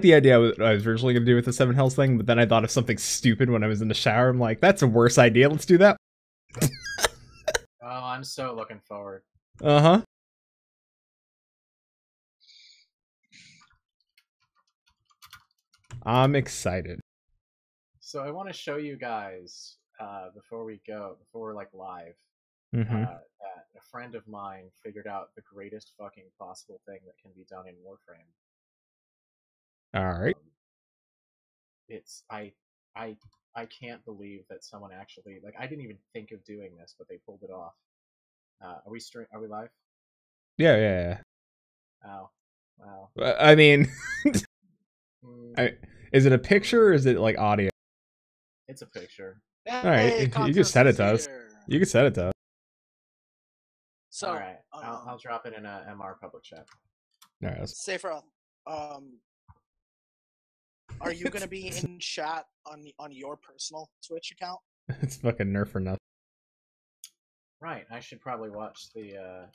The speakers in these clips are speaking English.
the idea I was originally going to do with the 7 Hells thing, but then I thought of something stupid when I was in the shower. I'm like, that's a worse idea. Let's do that. Oh, I'm so looking forward. Uh-huh. I'm excited. So I want to show you guys, before we're like live, Mm-hmm. that a friend of mine figured out the greatest fucking possible thing that can be done in Warframe. All right. It's I can't believe that someone actually, like, I didn't even think of doing this, but they pulled it off. Are we live? Yeah. Oh, wow. I mean, Mm, is it a picture or is it like audio? it's a picture. All right, Hey, you can contest set it is to us. here. You can set it to us. So, All right, I'll drop it in a MR public chat. All right. Safer, are you gonna be in chat on your personal Twitch account? It's fucking Nerf for nothing. Right, I should probably watch the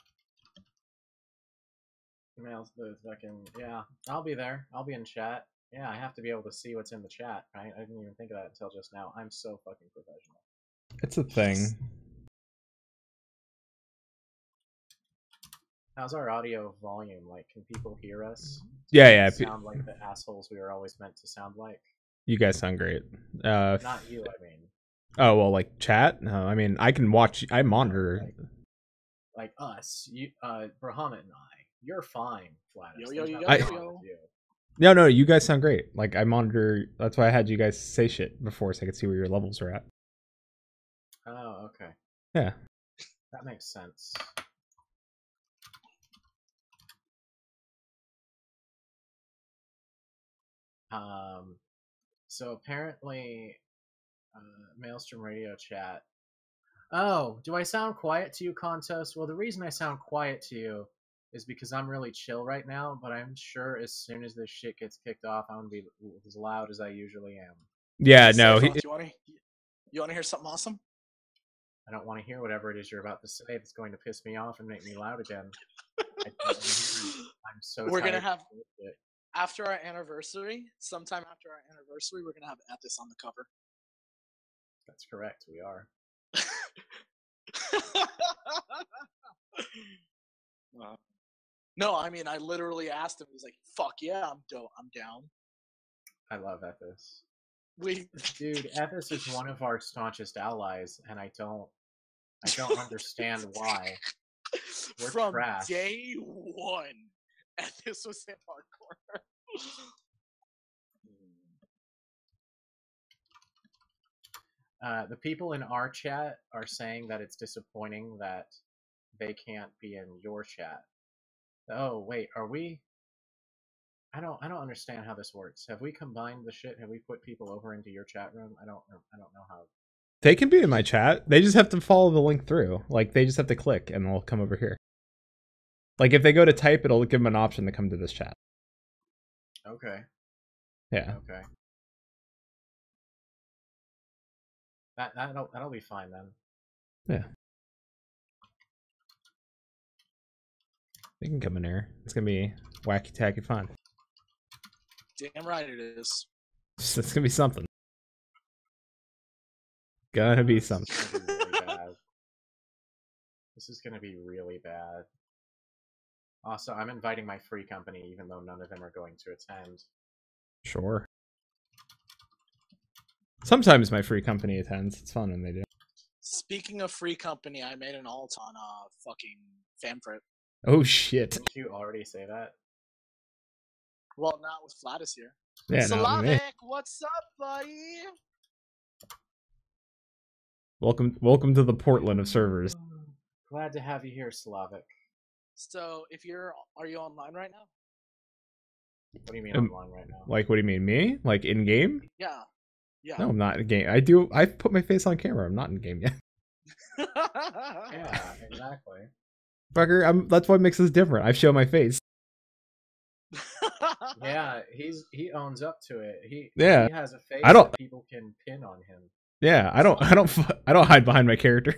emails. The fucking, yeah. I'll be there. I'll be in chat. Yeah, I have to be able to see what's in the chat, right? I didn't even think of that until just now. I'm so fucking professional. It's a thing. How's our audio volume? Like, can people hear us? Yeah. Sound like the assholes we were always meant to sound like? You guys sound great. Not you, I mean. Oh, well, like chat? No, I mean, I can watch. I monitor. Like us. You, Bahamut and I. You're fine, Flatus. Yo. No, you guys sound great. Like, I monitor. That's why I had you guys say shit before so I could see where your levels are at. Oh, okay. Yeah. That makes sense. So apparently, Maelstrom Radio chat. Oh, do I sound quiet to you, Contest? Well, the reason I sound quiet to you is because I'm really chill right now, but I'm sure as soon as this shit gets kicked off, I'm gonna be as loud as I usually am. Yeah, no. Safer, you want to hear something awesome? I don't want to hear whatever it is you're about to say that's going to piss me off and make me loud again. I'm so We're tired gonna have of it. after our anniversary, sometime after our anniversary, we're gonna have Ethis on the cover. That's correct, we are. No, I mean, I literally asked him. He's like, "Fuck yeah, I'm down." I love Ethis. Dude, Ethis is one of our staunchest allies, and I don't understand why. We're from trash. day one, Ethis was in our corner. The people in our chat are saying that it's disappointing that they can't be in your chat. Oh wait, are we? I don't understand how this works. Have we combined the shit? Have we put people over into your chat room? I don't know how. They can be in my chat. They just have to follow the link through. Like, they just have to click and they'll come over here. Like, if they go to type, it'll give them an option to come to this chat. Okay. Yeah. Okay. That'll be fine then. Yeah. They can come in here. It's gonna be wacky tacky fun. Damn right it is. It's gonna be something. Gonna be something. This is gonna be really bad. Also, I'm inviting my free company, even though none of them are going to attend. Sure. Sometimes my free company attends. It's fun when they do. Speaking of free company, I made an alt on fucking Famcrit. Oh shit. Didn't you already say that? Well, not with Flatus here. Yeah, not me. Slavic, what's up, buddy? Welcome to the Portland of servers. Glad to have you here, Slavic. So, are you online right now? What do you mean online right now? Like, what do you mean, me? Like in game? Yeah. No, I'm not in game. I've put my face on camera. I'm not in game yet. Yeah, exactly. Fucker, that's what makes us different. I've shown my face. Yeah, he owns up to it. He has a face that people can pin on him. Yeah, I don't hide behind my character.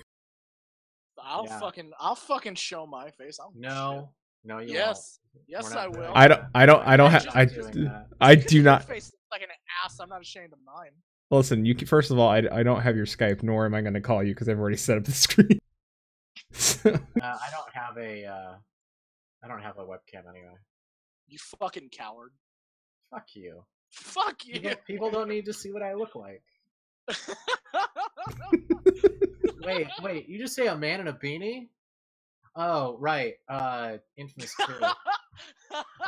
I'll fucking show my face. No, you yes. Yes, We're not I will. doing I that. don't We're have. not doing that. I do Your not. face looks like an ass. I'm not ashamed of mine. Listen, you can, first of all, I don't have your Skype, nor am I going to call you because I've already set up the screen. I don't have a webcam anyway. You fucking coward. Fuck you. Fuck you. People don't need to see what I look like. Wait, you just say a man in a beanie? Oh, right. Infamous 2.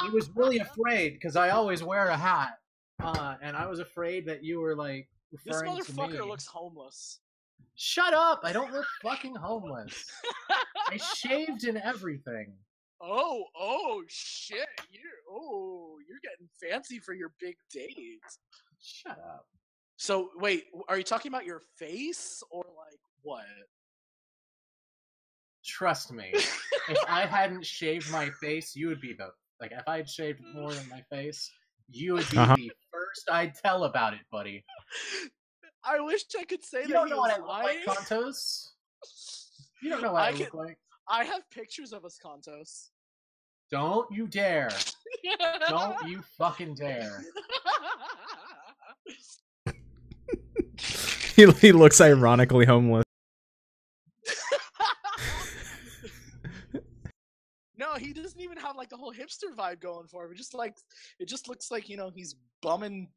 He was really afraid because I always wear a hat. And I was afraid that you were like This referring to me. motherfucker looks homeless. Shut up! I don't look fucking homeless. I shaved and everything. Oh shit! You're getting fancy for your big dates. Shut up. So wait, are you talking about your face or like what? Trust me. If I hadn't shaved my face, you would be the like. If I had shaved more than my face, you would be the first I'd tell about it, buddy. I wish I could say You that. don't he know what was I look lying. like, Contos. You don't know what I look like. I have pictures of us, Contos. Don't you dare. Don't you fucking dare. He looks ironically homeless. No, he doesn't even have like the whole hipster vibe going for him. It just looks like, you know, he's bumming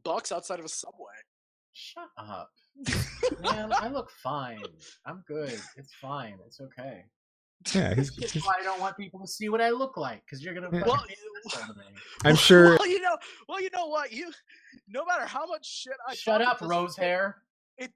bucks outside of a Subway. Shut up. Man, I look fine. I'm good. It's fine. It's okay. Yeah, That's why I don't want people to see what I look like, because you're gonna fucking make this out of me. I'm sure. Well, you know what? No matter how much shit I Shut talk, up, rose hair. I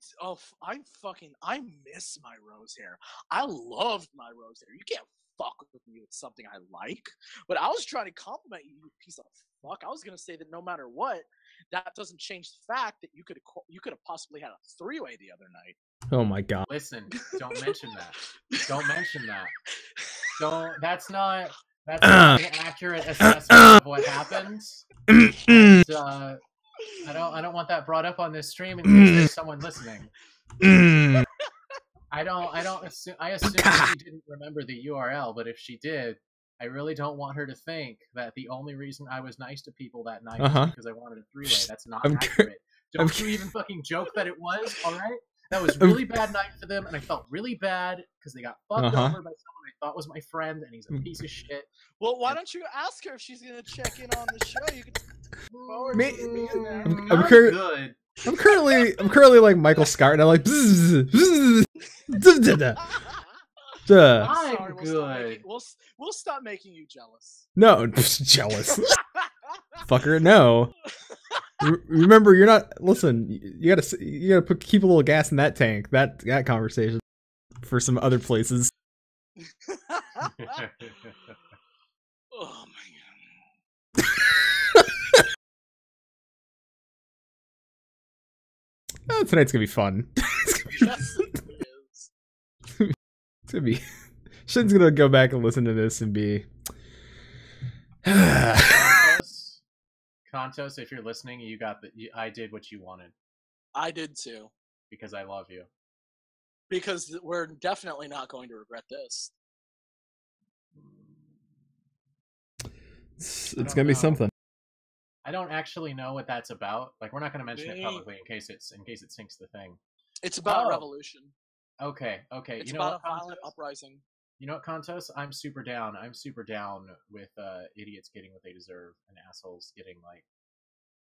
miss my rose hair. I loved my rose hair. You can't fuck with me with something I like. But I was trying to compliment you, you piece of fuck. I was gonna say that no matter what, that doesn't change the fact that you could have possibly had a three-way the other night. Oh my god. Listen, don't mention that. Don't mention that. That's not an accurate assessment of what happens. And, I don't want that brought up on this stream in case there's someone listening. I assume that she didn't remember the URL, but if she did, I really don't want her to think that the only reason I was nice to people that night was because I wanted a three-way. That's not accurate. Don't you even fucking joke that it was, alright? That was a really bad night for them, and I felt really bad because they got fucked over by someone I thought was my friend, and he's a piece of shit. Well, why don't you ask her if she's gonna check in on the show? You can forward good. I'm currently like Michael Scott, and I'm like. I'm good. We'll stop making you jealous. No, jealous. Fucker, no. Remember, you're not. Listen, you gotta keep a little gas in that tank. That conversation for some other places. Oh my Oh, tonight's gonna be fun. Yes, it is. It's gonna be. Shin's gonna go back and listen to this and be. Contos, if you're listening, I did what you wanted. I did too. Because I love you. Because we're definitely not going to regret this. It's gonna be something. I don't actually know what that's about. Like, we're not gonna mention it publicly in case it sinks the thing. It's about revolution. Okay. It's about a violent uprising. You know what, Contos? I'm super down. I'm super down with idiots getting what they deserve and assholes getting like,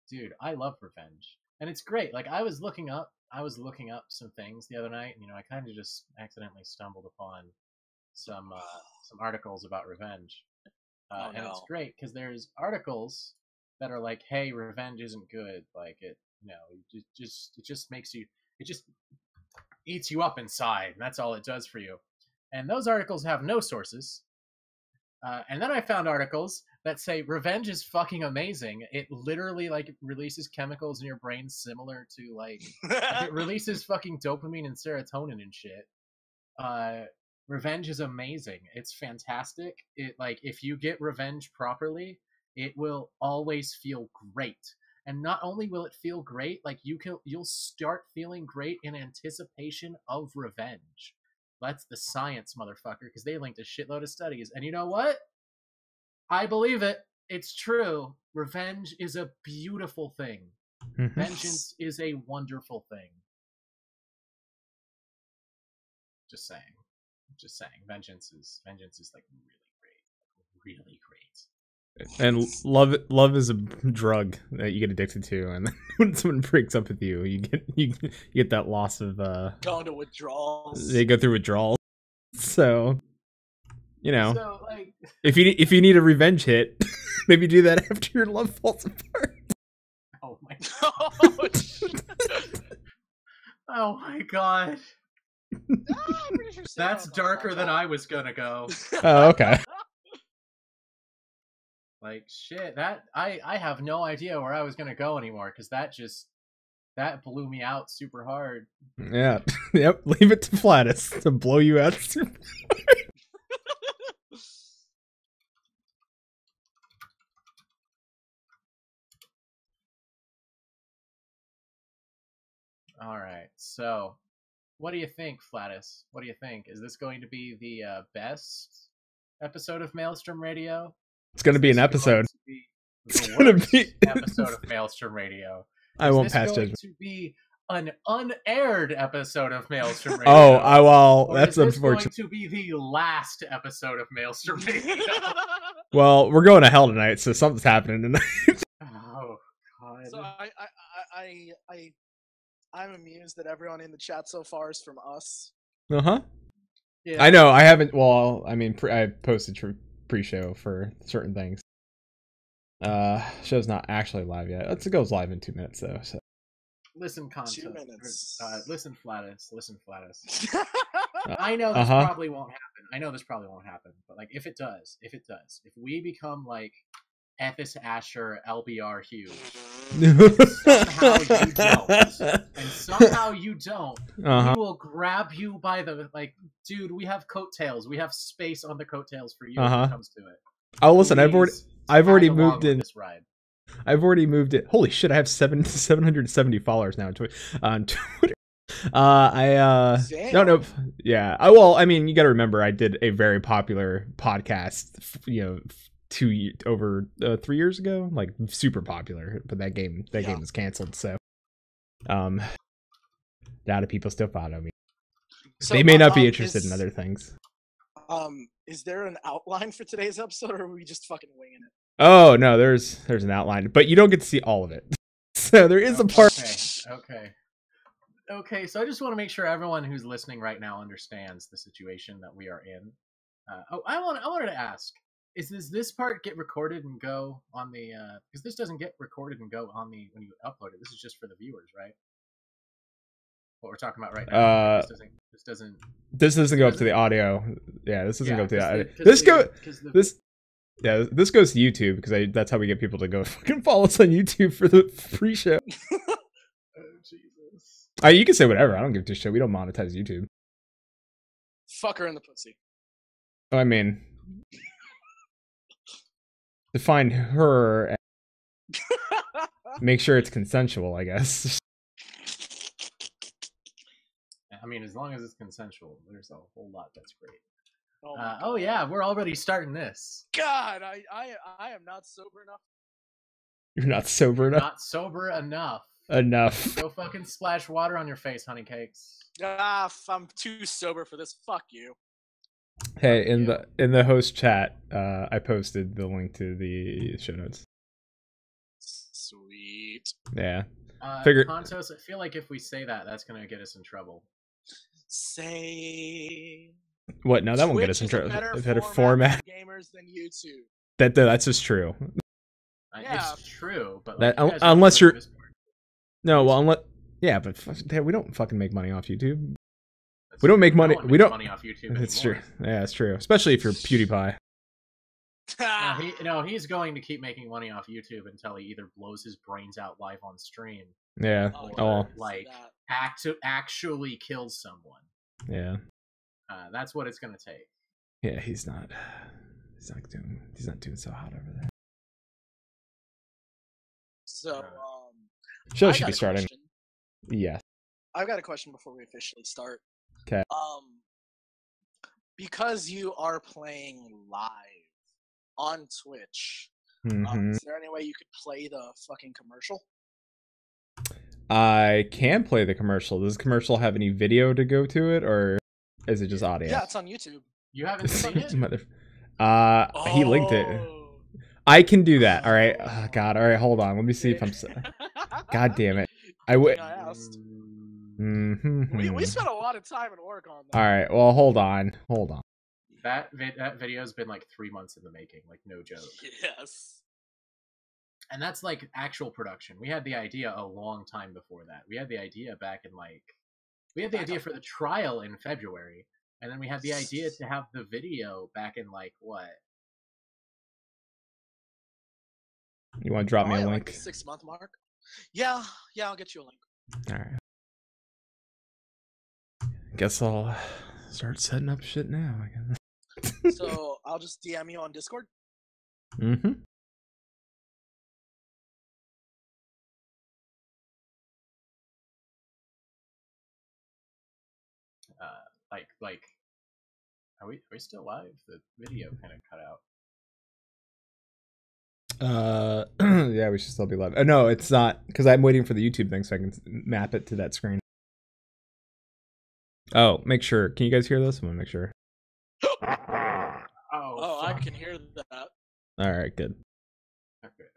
dude, I love revenge. And it's great. Like, I was looking up some things the other night, and I kind of just accidentally stumbled upon some articles about revenge. And it's great because there's articles that are like, hey, revenge isn't good. Like, it just makes you, it just eats you up inside, and that's all it does for you. And those articles have no sources. And then I found articles that say revenge is fucking amazing. It literally like releases chemicals in your brain similar to like it releases fucking dopamine and serotonin and shit. Revenge is amazing. It's fantastic. It like if you get revenge properly, it will always feel great. And not only will it feel great, like you'll start feeling great in anticipation of revenge. That's the science, motherfucker, because they linked a shitload of studies. And you know what? I believe it. It's true. Revenge is a beautiful thing. Mhm. Vengeance is a wonderful thing. Just saying. Just saying. Vengeance is like really great. And love is a drug that you get addicted to, and then when someone breaks up with you, you get that loss of Going to withdrawals. they go through withdrawals. So, you know, So like, if you need a revenge hit, maybe do that after your love falls apart. oh my, Oh, oh my god, I'm pretty sure Sarah that's knows darker about than that. I was gonna go. Oh, okay. Like shit, that I have no idea where I was gonna go anymore because that blew me out super hard. Yeah. Yep. Leave it to Flatus to blow you out. All right, so what do you think, Flatus? What do you think? Is this going to be the best episode of Maelstrom Radio? It's gonna Is be an this episode. going to be It's the gonna worst be episode of Maelstrom Radio? I Is won't this pass going judgment. to be an unaired episode of Maelstrom Radio? Oh, well, or that's is this unfortunate. going to be the last episode of Maelstrom Radio? Well, we're going to hell tonight, so something's happening tonight. Oh god. So I'm amused that everyone in the chat so far is from us. Uh-huh. Yeah. I know, I haven't, well, I mean, I posted pre-show for certain things. Show's not actually live yet. It goes live in 2 minutes, though, so. Listen, 2 minutes. Listen, Flatus. I know this Uh-huh. probably won't happen. But like, if it does, if we become like Ethis Asher, LBR Hughes, somehow you don't, Uh-huh. we will grab you by the like, dude. We have coattails. We have space on the coattails for you when Uh-huh. it comes to it. Oh, listen, I've Please already tag along moved with in. this ride. I've already moved it. Holy shit, I have 770 followers now on Twitter. Damn. No, yeah. Well, I mean, you got to remember, I did a very popular podcast, 3 years ago, like super popular. But that game was canceled. So, a lot of people still follow me. So, They may not be interested in other things. Is there an outline for today's episode, or are we just fucking winging it? Oh no, there's an outline, but you don't get to see all of it. So there is a part. Okay. So I just want to make sure everyone who's listening right now understands the situation that we are in. I wanted to ask: does this part get recorded and go on the? Because this doesn't get recorded and go on the when you upload it. This is just for the viewers, right? What we're talking about right now. This doesn't go up to the audio. Yeah, this doesn't go up to the audio. This This goes to YouTube because that's how we get people to go fucking follow us on YouTube for the pre-show. Oh Jesus! You can say whatever. I don't give a shit. We don't monetize YouTube. Fuck her in the pussy. I mean, define her. And make sure it's consensual, I guess. I mean, as long as it's consensual, there's a whole lot that's great. Oh Yeah, we're already starting this. God, I am not sober enough. You're not sober enough. Not sober enough. Enough. Go fucking splash water on your face, honey cakes. I'm too sober for this. Fuck you. Hey, in the host chat, I posted the link to the show notes. Sweet. Yeah. Contos, I feel like if we say that, that's gonna get us in trouble. Say What? No, that won't get us in trouble. Better format for gamers than YouTube. That's just true. Yeah. It's true, but That- like, you guys unless don't know you're- this part. No, well, but we don't fucking make money off YouTube. That's We don't make true. money. No one We makes don't. money off YouTube. It's anymore. true. Yeah, it's true. Especially if you're PewDiePie. He's going to keep making money off YouTube until he either blows his brains out live on stream, Yeah. or Oh, like actually kills someone. yeah. That's what it's gonna take. Yeah. He's not doing so hot over there. So, Show I should got be a starting. question. Yeah. I've got a question before we officially start. 'Kay. Because you are playing live on Twitch. Mhm. Is there any way you could play the fucking commercial? I can play the commercial. Does the commercial have any video to go to it, or is it just audio? Yeah, it's on YouTube. You haven't seen it? He linked it. I can do that. All right. Oh, God. All right. Hold on. Let me see if I'm. God damn it. I would. I asked. Mm-hmm. We spent a lot of time and work on that. All right. Well, hold on. Hold on. That video's been like 3 months in the making, like no joke. Yes. And that's like actual production. We had the idea a long time before that. We had the idea back in we had the idea for the trial in February, and then we had the idea to have the video back in like what? You want to drop me a link? Like the 6 month mark. Yeah, I'll get you a link. All right. Guess I'll start setting up shit now. I guess. So I'll just DM you on Discord. Mm-hmm. Are we still live? The video kind of cut out. Yeah, we should still be live. No, it's not, because I'm waiting for the YouTube thing so I can map it to that screen. Oh, make sure. Can you guys hear this? I'm gonna make sure. Oh, I can hear that. All right, good. Okay, there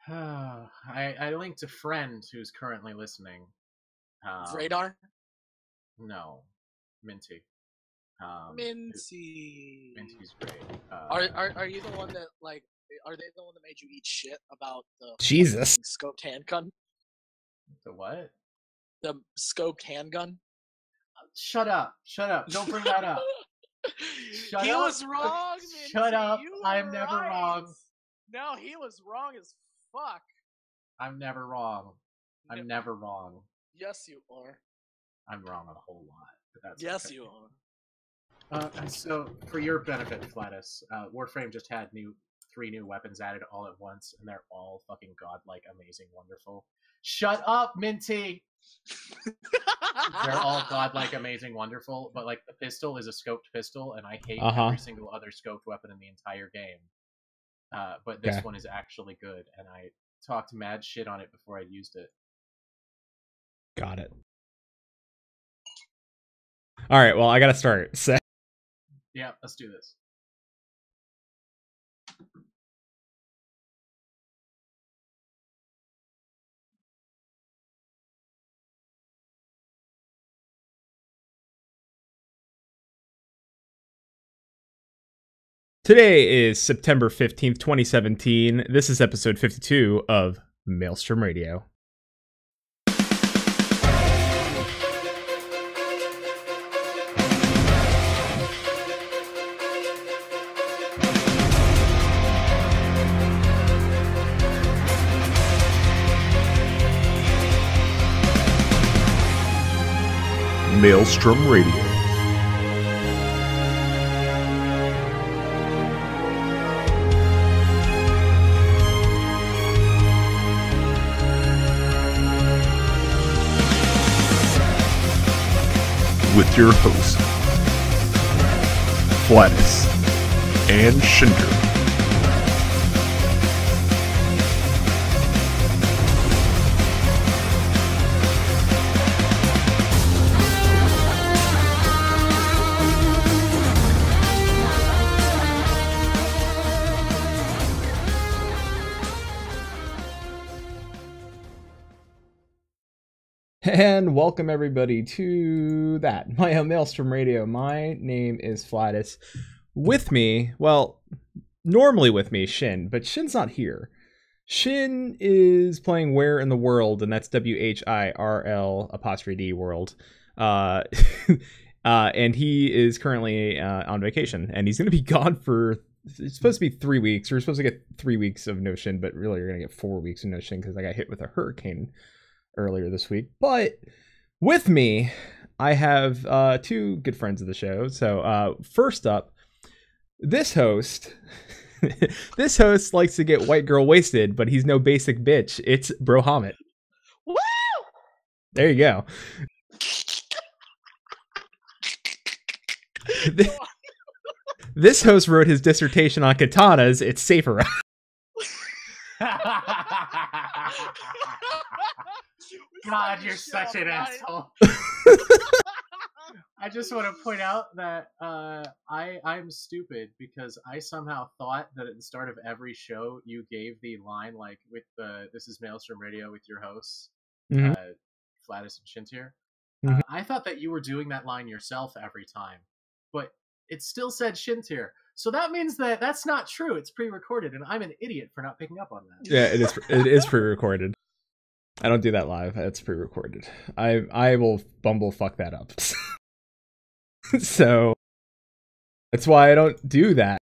we go. I linked a friend who's currently listening. Radar? No, Minty. Minty. Minty's great. Are you the one that like? Are they the one that made you eat shit about the Jesus scoped handgun? The what? The scoped handgun? Shut up! Don't bring that up. He was wrong. Minty. Shut up! You I'm were never right. wrong. No, he was wrong as fuck. I'm never wrong. I'm never wrong. Yes, you are. I'm wrong a whole lot, but that's yes, okay. you are. So, for your benefit, Flatus, Warframe just had 3 new weapons added all at once, and they're all fucking godlike, amazing, wonderful. Shut up, Minty! They're all godlike, amazing, wonderful, but like the pistol is a scoped pistol, and I hate every single other scoped weapon in the entire game. But this one is actually good, and I talked mad shit on it before I used it. Got it. All right, well, I gotta start. So. Yeah, let's do this. Today is September 15th, 2017. This is episode 52 of Maelstrom Radio. Maelstrom Radio. With your hosts, Flatus and Shinder. And welcome everybody to my Maelstrom Radio. My name is Flatus. With me, well, normally with me, Shin, but Shin's not here. Shin is playing Where in the World, and that's WHIRL''D world. And he is currently on vacation, and he's going to be gone for, it's supposed to be 3 weeks. We're supposed to get 3 weeks of no Shin, but really you're going to get 4 weeks of no Shin because I got hit with a hurricane earlier this week. But with me, I have 2 good friends of the show. So first up, this host likes to get white girl wasted, but he's no basic bitch. It's Brohamit. Woo! There you go. This host wrote his dissertation on katanas. It's safer. God, you're such an asshole. I just want to point out that I'm stupid because I somehow thought that at the start of every show you gave the line like with "This is Maelstrom Radio" with your hosts, Mhm. Flatus and Shintir. Mhm. I thought that you were doing that line yourself every time, but it still said Shintir. So that means that that's not true. It's pre-recorded, and I'm an idiot for not picking up on that. Yeah, it is. It is pre-recorded. I don't do that live. It's pre-recorded. I will bumblefuck that up. So that's why I don't do that.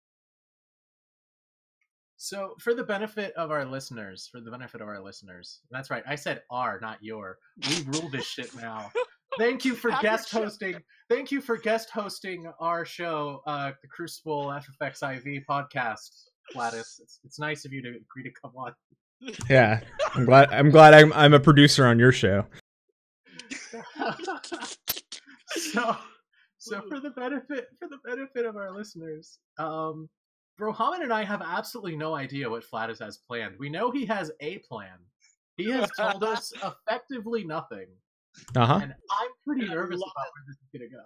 So for the benefit of our listeners, that's right. I said "our," not "your." We rule this shit now. Thank you for guest hosting. Thank you for guest hosting our show, the Crucible FFX IV podcast, Flatus. It's nice of you to agree to come on. Yeah, I'm glad I'm a producer on your show. So for the benefit of our listeners, Brohaman and I have absolutely no idea what Flatus has planned. We know he has a plan. He has told us effectively nothing. And I'm pretty nervous about where this is gonna go.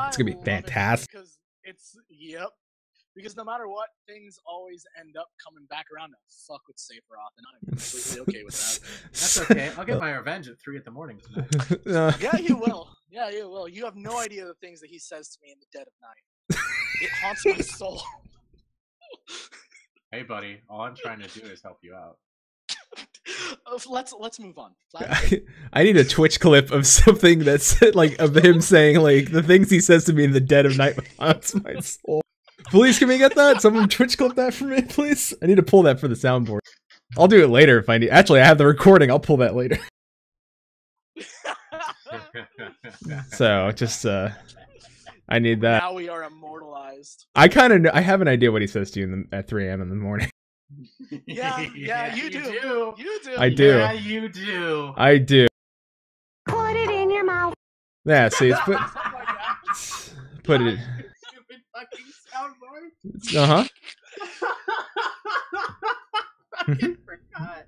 It's gonna be fantastic. Because because no matter what, things always end up coming back around to fuck with Sephiroth, and I'm completely okay with that. That's okay. I'll get my revenge at 3 a.m. tonight. Yeah, you will. Yeah, you will. You have no idea the things that he says to me in the dead of night. It haunts my soul. Hey, buddy. All I'm trying to do is help you out. Let's move on. I need a Twitch clip of something that's like of him saying like the things he says to me in the dead of night haunts my soul. Please, can we get that? Someone Twitch clip that for me, please. I need to pull that for the soundboard. I'll do it later if I need. Actually, I have the recording. I'll pull that later. So just I need that. Now we are immortalized. I kind of I have an idea what he says to you at 3 a.m. in the morning. Yeah, you do. You do. I do. Yeah, you do. I do. Put it in your mouth. Yeah, see, it's put put it. Stupid fucking soundboard. Uh huh. Fucking forgot.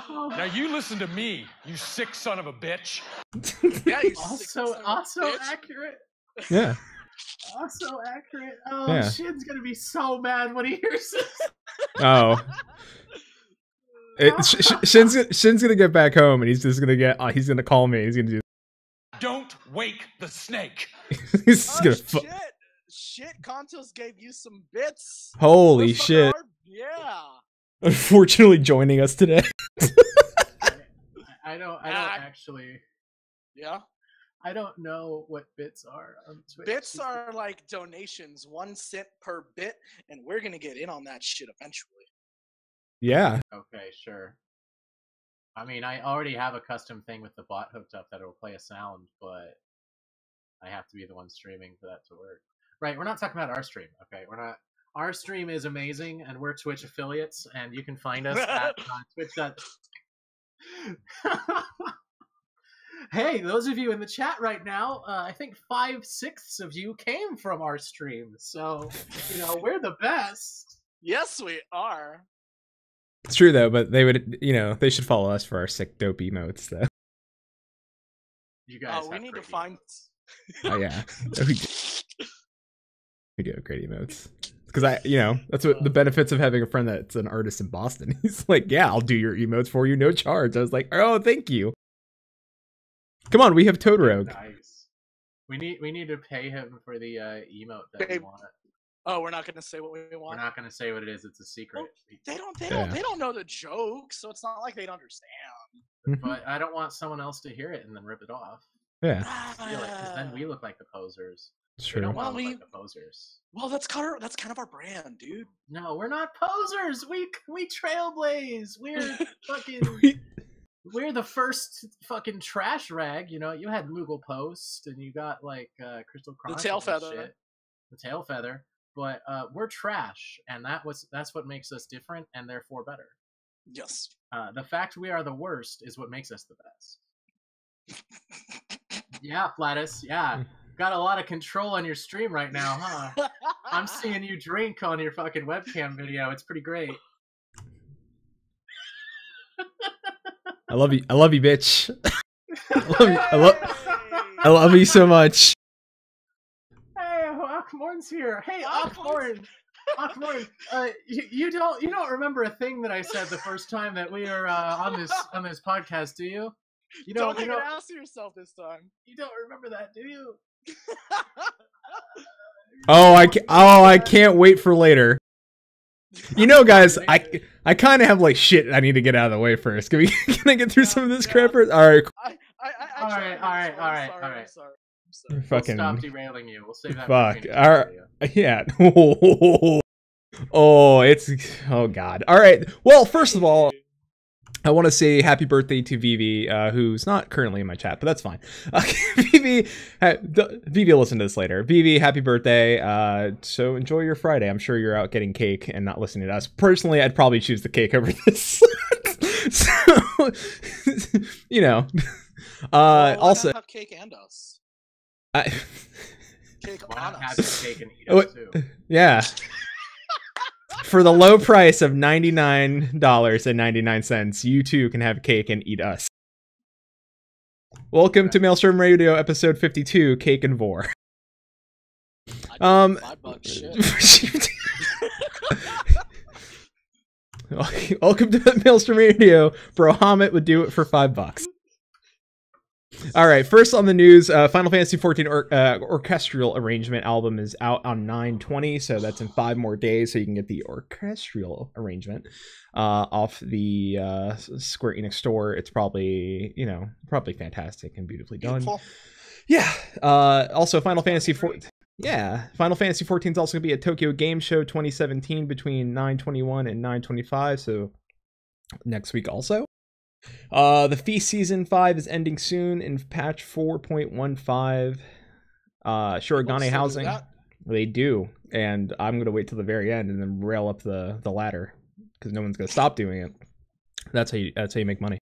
Now you listen to me, you sick son of a bitch. Yeah, you Also bitch. accurate. Yeah. Also accurate. Oh, Yeah. Shin's gonna be so mad when he hears this. Oh. Shin's gonna get back home and he's just gonna get. He's gonna call me. He's gonna do. Don't wake the snake. He's just gonna. Shit, Contos gave you some bits. Holy Motherfucker shit! Yeah. Unfortunately, joining us today. I don't actually. Yeah. I don't know what bits are on Twitch. Bits are like donations, 1 cent per bit, and we're gonna get in on that shit eventually. Yeah. Okay, sure. I mean, I already have a custom thing with the bot hooked up that will play a sound, but I have to be the one streaming for that to work. Right, we're not talking about our stream, okay? We're not. Our stream is amazing, and we're Twitch affiliates, and you can find us at Twitch. Hey, those of you in the chat right now, I think 5/6 of you came from our stream, so we're the best. Yes, we are. It's true though, but they would, they should follow us for our sick dope emotes though. You guys, we need to find. Oh yeah, we do have great emotes. Because that's what the benefits of having a friend that's an artist in Boston. He's like, yeah, I'll do your emotes for you, no charge. I was like, oh, thank you. Come on, we have Totoro. Nice. We need to pay him for the emote that we want. Oh, we're not gonna say what we want. We're not gonna say what it is. It's a secret. Well, they don't know the joke, so it's not like they'd understand. But I don't want someone else to hear it and then rip it off. Yeah. Because then we look like the posers. Sure. We don't want to look like the posers. Well, that's kind of our brand, dude. No, we're not posers. We trailblaze. We're fucking. We're the first fucking trash rag. You had Moogle Post, and you got like Crystal Chronicle. The tail feather. The tail feather. But we're trash, and that's what makes us different, and therefore better. Yes. The fact we are the worst is what makes us the best. Yeah, Flatus. Yeah. got a lot of control on your stream right now, huh? I'm seeing you drink on your fucking webcam video. It's pretty great. I love you, bitch. I love you so much. Hey, Akmorn's here. Hey, Akmorn. Akmorn, you don't remember a thing that I said the first time that we were on this podcast, do you? You don't take an ass to yourself this time. You don't remember that, do you? I can't wait for later. You know, guys, I kind of have like shit I need to get out of the way first. Can I get through some of this crap first? All right. All right. Sorry. Fucking We'll stop derailing you. We'll save that. fuck. For All right. Yeah. Oh god. All right. Well, first of all, I want to say happy birthday to Vivi, who's not currently in my chat, but that's fine. Vivi will listen to this later. Vivi, happy birthday. So enjoy your Friday. I'm sure you're out getting cake and not listening to us. Personally, I'd probably choose the cake over this. So, you know. Also, have cake and us. Cake Why on not have us. some cake and eat us too? yeah. For the low price of $99.99, you too can have cake and eat us. Welcome to Maelstrom Radio, episode 52, Cake and Vor. Shit. Welcome to Maelstrom Radio. Bro Hamet would do it for $5. All right, first on the news, Final Fantasy XIV orchestral arrangement album is out on 9/20, so that's in 5 more days, so you can get the orchestral arrangement off the Square Enix store. It's probably, probably fantastic and beautifully done. Beautiful. Yeah. Also, Final Fantasy XIV. Yeah, Final Fantasy XIV is also going to be at Tokyo Game Show 2017 between 9/21 and 9/25, so next week also. The Feast Season 5 is ending soon in patch 4.15. Shirogane Housing. They do, and I'm going to wait till the very end and then rail up the ladder, because no one's going to stop doing it. That's how you make money.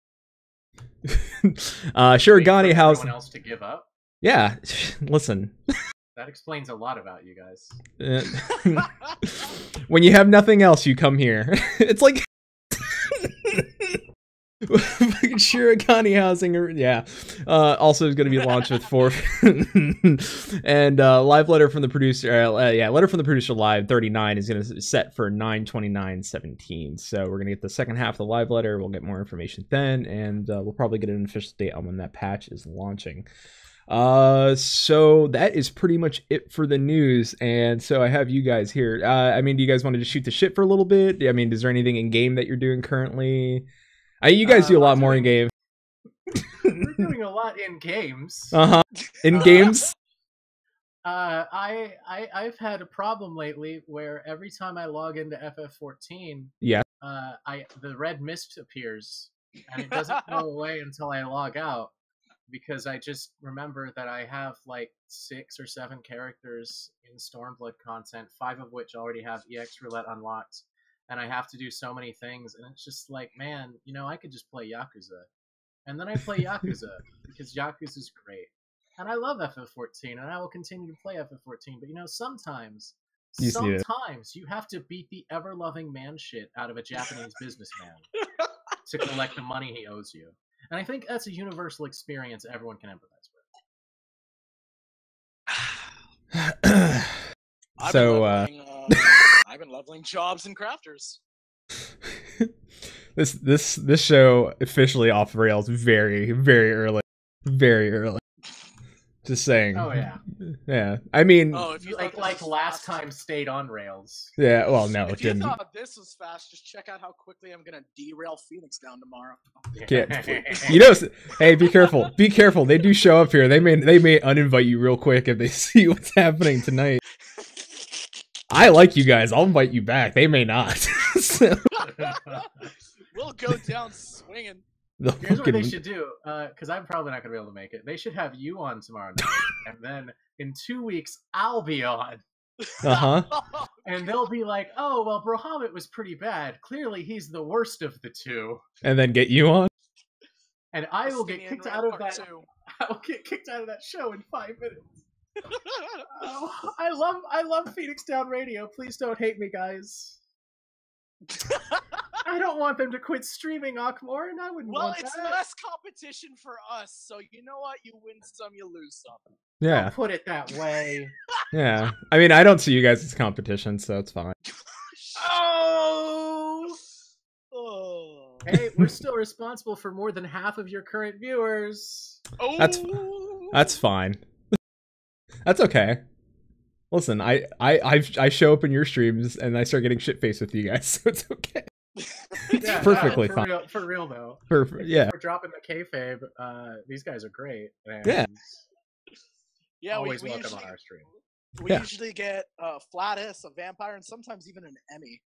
Shirogane Housing. Everyone else to give up? Yeah, listen. That explains a lot about you guys. When you have nothing else, you come here. It's like Shirogane Housing, yeah. Also is going to be launched with 4 and live letter from the producer. Letter from the producer live 39 is going to set for 9/29/17. So we're going to get the second half of the live letter. We'll get more information then, and we'll probably get an official date on when that patch is launching. So that is pretty much it for the news, and so I have you guys here. Do you guys want to just shoot the shit for a little bit? I mean, is there anything in game that you're doing currently? You guys do a lot more in game. We're doing a lot in games. In games. I've had a problem lately where every time I log into FF14, yeah, the red mist appears, and it doesn't go away until I log out. Because I just remember that I have like 6 or 7 characters in Stormblood content, 5 of which already have EX Roulette unlocked, and I have to do so many things, and it's just like, man, I could just play Yakuza. And then I play Yakuza, because Yakuza's great. And I love FF14, and I will continue to play FF14, but sometimes you have to beat the ever-loving man shit out of a Japanese businessman to collect the money he owes you. And I think that's a universal experience everyone can empathize with. I've been leveling jobs and crafters. This show officially off rails very, very early. Very early. Just saying. Oh yeah. Yeah. I mean, if you like last time stayed on rails. Yeah, well no, it didn't. If you thought this was fast, just check out how quickly I'm gonna derail Phoenix down tomorrow. Hey, be careful. Be careful. They do show up here. They may uninvite you real quick if they see what's happening tonight. I like you guys. I'll invite you back. They may not. So. We'll go down swinging. Here's what they should do, because I'm probably not going to be able to make it. They should have you on tomorrow night, and then in 2 weeks, I'll be on. And they'll be like, oh, well, Brohamet was pretty bad. Clearly, he's the worst of the two. And then get you on? And I will get kicked out of that. I will get kicked out of that show in 5 minutes. Oh, I love Phoenix Down Radio. Please don't hate me, guys. I don't want them to quit streaming Akmor, and I wouldn't Well, want it's that. less competition for us, so you know what? You win some, you lose some. Yeah, Don't put it that way. yeah. I mean, I don't see you guys as competition, so it's fine. Oh! Oh. Hey, we're still responsible for more than half of your current viewers. That's fine. That's okay. Listen, I show up in your streams and I start getting shit faced with you guys, so it's okay. It's Yeah, perfectly for fine. Real, for real though. Perfect. Yeah. We're dropping the kayfabe. These guys are great. And Yeah. Yeah, always we welcome usually, on our stream. we Yeah. usually get Flatus, a vampire, and sometimes even an Emmy.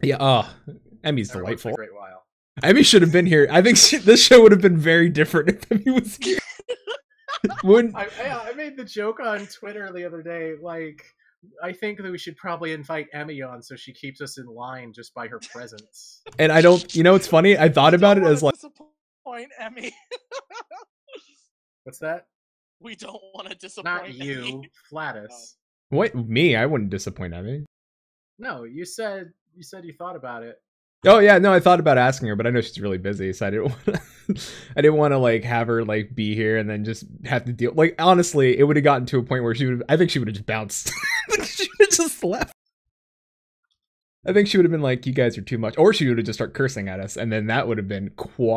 Yeah. Oh, Emmy's Every once in delightful. a great while. Emmy should have been here. I think this show would have been very different if Emmy was here. Wouldn't? I made the joke on Twitter the other day. Like, I think that we should probably invite Emmy on so she keeps us in line just by her presence. And I don't. You know, it's funny. I thought about it as like. Disappoint Emmy. What's that? We don't want to disappoint Not you, Emmy. Flatus. What me? I wouldn't disappoint Emmy. No, you said you thought about it. Oh yeah, no, I thought about asking her, but I know she's really busy, so I didn't want to. I didn't want to like have her like be here and then just have to deal. Like honestly, it would have gotten to a point where she would. I think she would have just bounced. She would have just left. I think she would have been like, "You guys are too much," or she would have just started cursing at us, and then that would have been.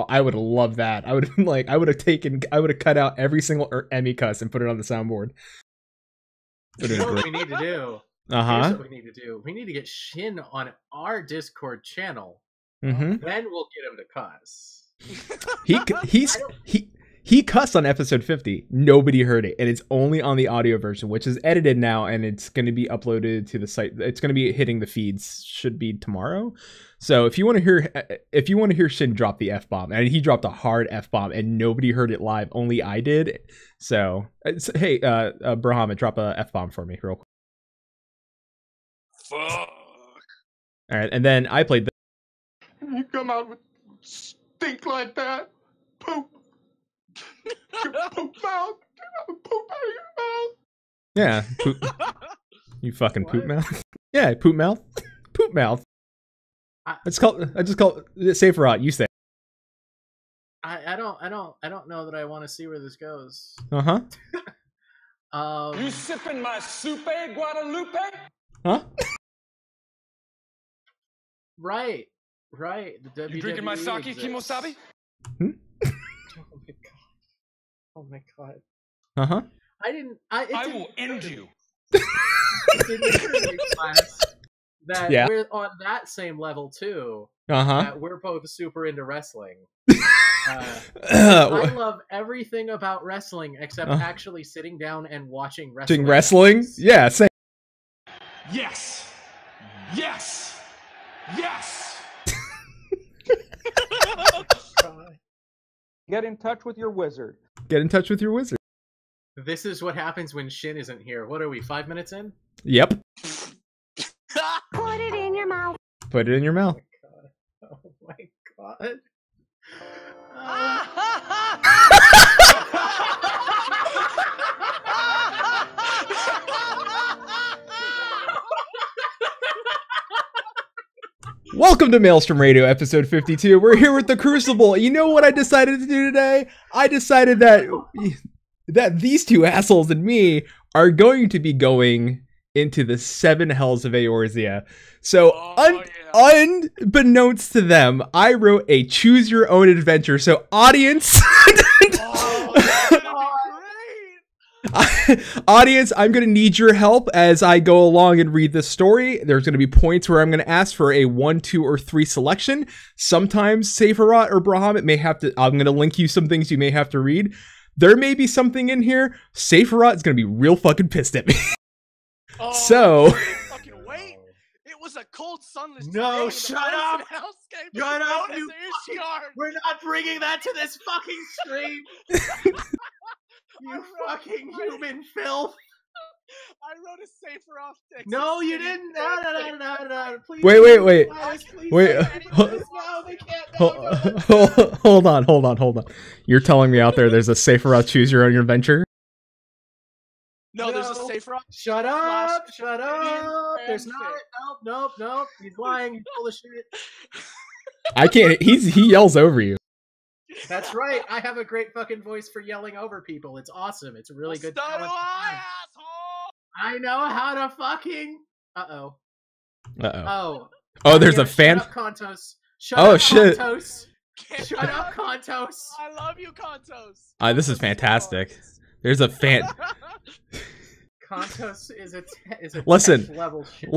I would have loved that. I would have been like, I would have cut out every single Emmy cuss and put it on the soundboard. Here's what we need to do. Uh Here's huh. what we need to do. We need to get Shin on our Discord channel. Mm-hmm. Then we'll get him to cuss. He cussed on episode 50. Nobody heard it, and it's only on the audio version, which is edited now, and it's going to be uploaded to the site. It's going to be hitting the feeds. Should be tomorrow. So if you want to hear Shin drop the F-bomb, and he dropped a hard F-bomb, and nobody heard it live, only I did. So hey, Brahma, drop a F-bomb for me real quick. Fuck. All right, and then I played. You come out with stink like that? Poop. Poop mouth. Poop out of your mouth. Yeah, poop. You fucking poop What? mouth. Yeah, poop mouth. Poop mouth. I I just call it Saferot. You say. I don't know that I want to see where this goes. Uh huh. You sipping my soupe, Guadalupe? Huh? Right. The You drinking my WWE sake, exists. Kimosabi? Oh my god. Uh huh. I will end you. It didn't occur to me, class, that Yeah. we're on that same level too. Uh huh. That we're both super into wrestling. I love everything about wrestling except actually sitting down and watching wrestling. Wrestling? Yeah, same. Yes. Yes. Yes. Get in touch with your wizard. Get in touch with your wizard. This is what happens when Shin isn't here. What are we, 5 minutes in? Yep. Put it in your mouth. Put it in your mouth. Oh my god. Welcome to Maelstrom Radio, episode 52. We're here with the Crucible. You know what I decided to do today? I decided that these two assholes and me are going to be going into the 7 hells of Eorzea. So, unbeknownst to them, I wrote a choose your own adventure. So, audience, audience, I'm going to need your help as I go along and read this story. There's going to be points where I'm going to ask for a 1, 2, or 3 selection. Sometimes Saferot or Braham, I'm going to link you some things you may have to read. There may be something in here. Saferot is going to be real fucking pissed at me. So, fucking wait. It was a cold, sunless day. No, in the shut Frozen up! hellscape Shut up, known you as Ishgard. We're not bringing that to this fucking stream! You fucking human filth! I wrote a safer off text. No, you didn't! No. Please, Wait. Guys, please Wait, say anything. No, they can't. No. Hold on. You're telling me out there there's a Saferot choose your own adventure? No, there's a No. safe rock. Shut up! Slash Shut up! fan There's fic. not. Nope. He's lying. He's full of shit. I can't. He yells over you. That's right. I have a great fucking voice for yelling over people. It's awesome. It's a really good. So do talent. I, asshole. I know how to fucking. Uh-oh. Oh. Oh, there's a Shut fan. up, Contos. Shut Oh, up, shit. Contos. Shut up, Contos. I love you, Contos. This is fantastic. There's a fan. Contos is a Listen, tech level shit.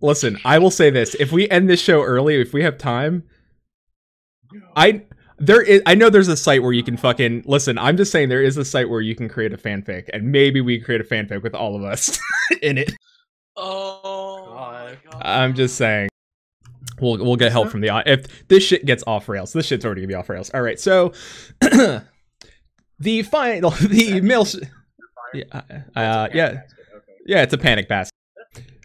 Listen, I will say this: if we end this show early, if we have time, I know there's a site where you can fucking listen. I'm just saying there is a site where you can create a fanfic, and maybe we create a fanfic with all of us in it. Oh God. my God. I'm just saying. We'll get help from the if this shit gets off rails. This shit's already gonna be off rails. All right, so the mail. Yeah, it's a panic basket.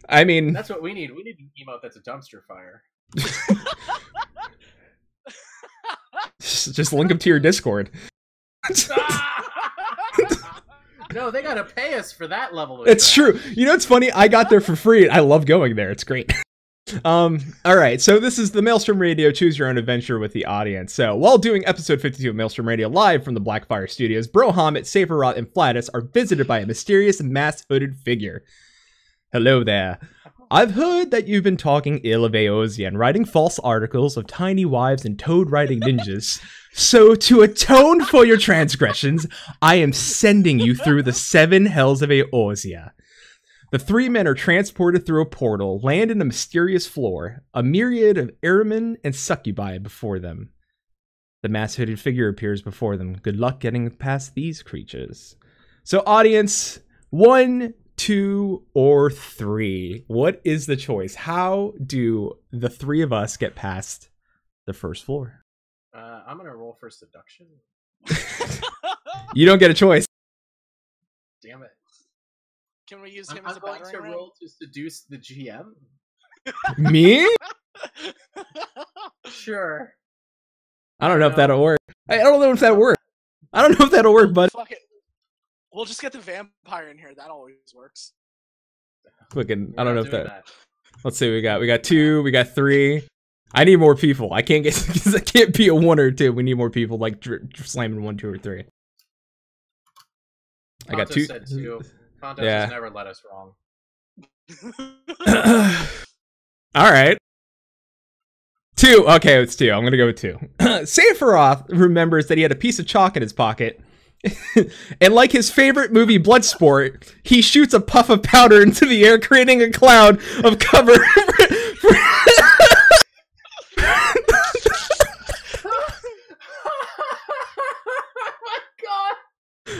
I mean, That's what we need. We need an emote that's a dumpster fire. just link them to your Discord. No, they gotta pay us for that level of It's trash. true. You know, it's funny. I got there for free. I love going there. It's great. All right. So this is the Maelstrom Radio Choose Your Own Adventure with the audience. So while doing episode 52 of Maelstrom Radio live from the Blackfire Studios, Brohamet, Saferrot, and Flatus are visited by a mysterious masked-hooded figure. Hello there. I've heard that you've been talking ill of Eosia and writing false articles of tiny wives and toad-riding ninjas. So to atone for your transgressions, I am sending you through the 7 hells of Eosia. The 3 men are transported through a portal, land in a mysterious floor, a myriad of airmen and succubi before them. The masked-hooded figure appears before them. Good luck getting past these creatures. So audience, 1, 2, or 3. What is the choice? How do the 3 of us get past the first floor? I'm gonna roll for seduction. You don't get a choice. Damn it. Can we use I'm him as a going to battering ram? roll to seduce the GM. Me? Sure. I don't know if that'll work. I don't know if that'll work. I don't know if that'll work, but Fuck it. We'll just get the vampire in here. That always works. fucking, I We're don't know not if doing that. Let's see. We got 2. We got 3. I need more people. I can't get because I can't be a 1 or 2. We need more people like slamming 1, 2, or 3. I got Contos 2. said 2. Contos Yeah. has never let us wrong. All right. 2. Okay, it's 2. I'm gonna go with 2. Sephiroth remembers that he had a piece of chalk in his pocket. And like his favorite movie Bloodsport, he shoots a puff of powder into the air, creating a cloud of cover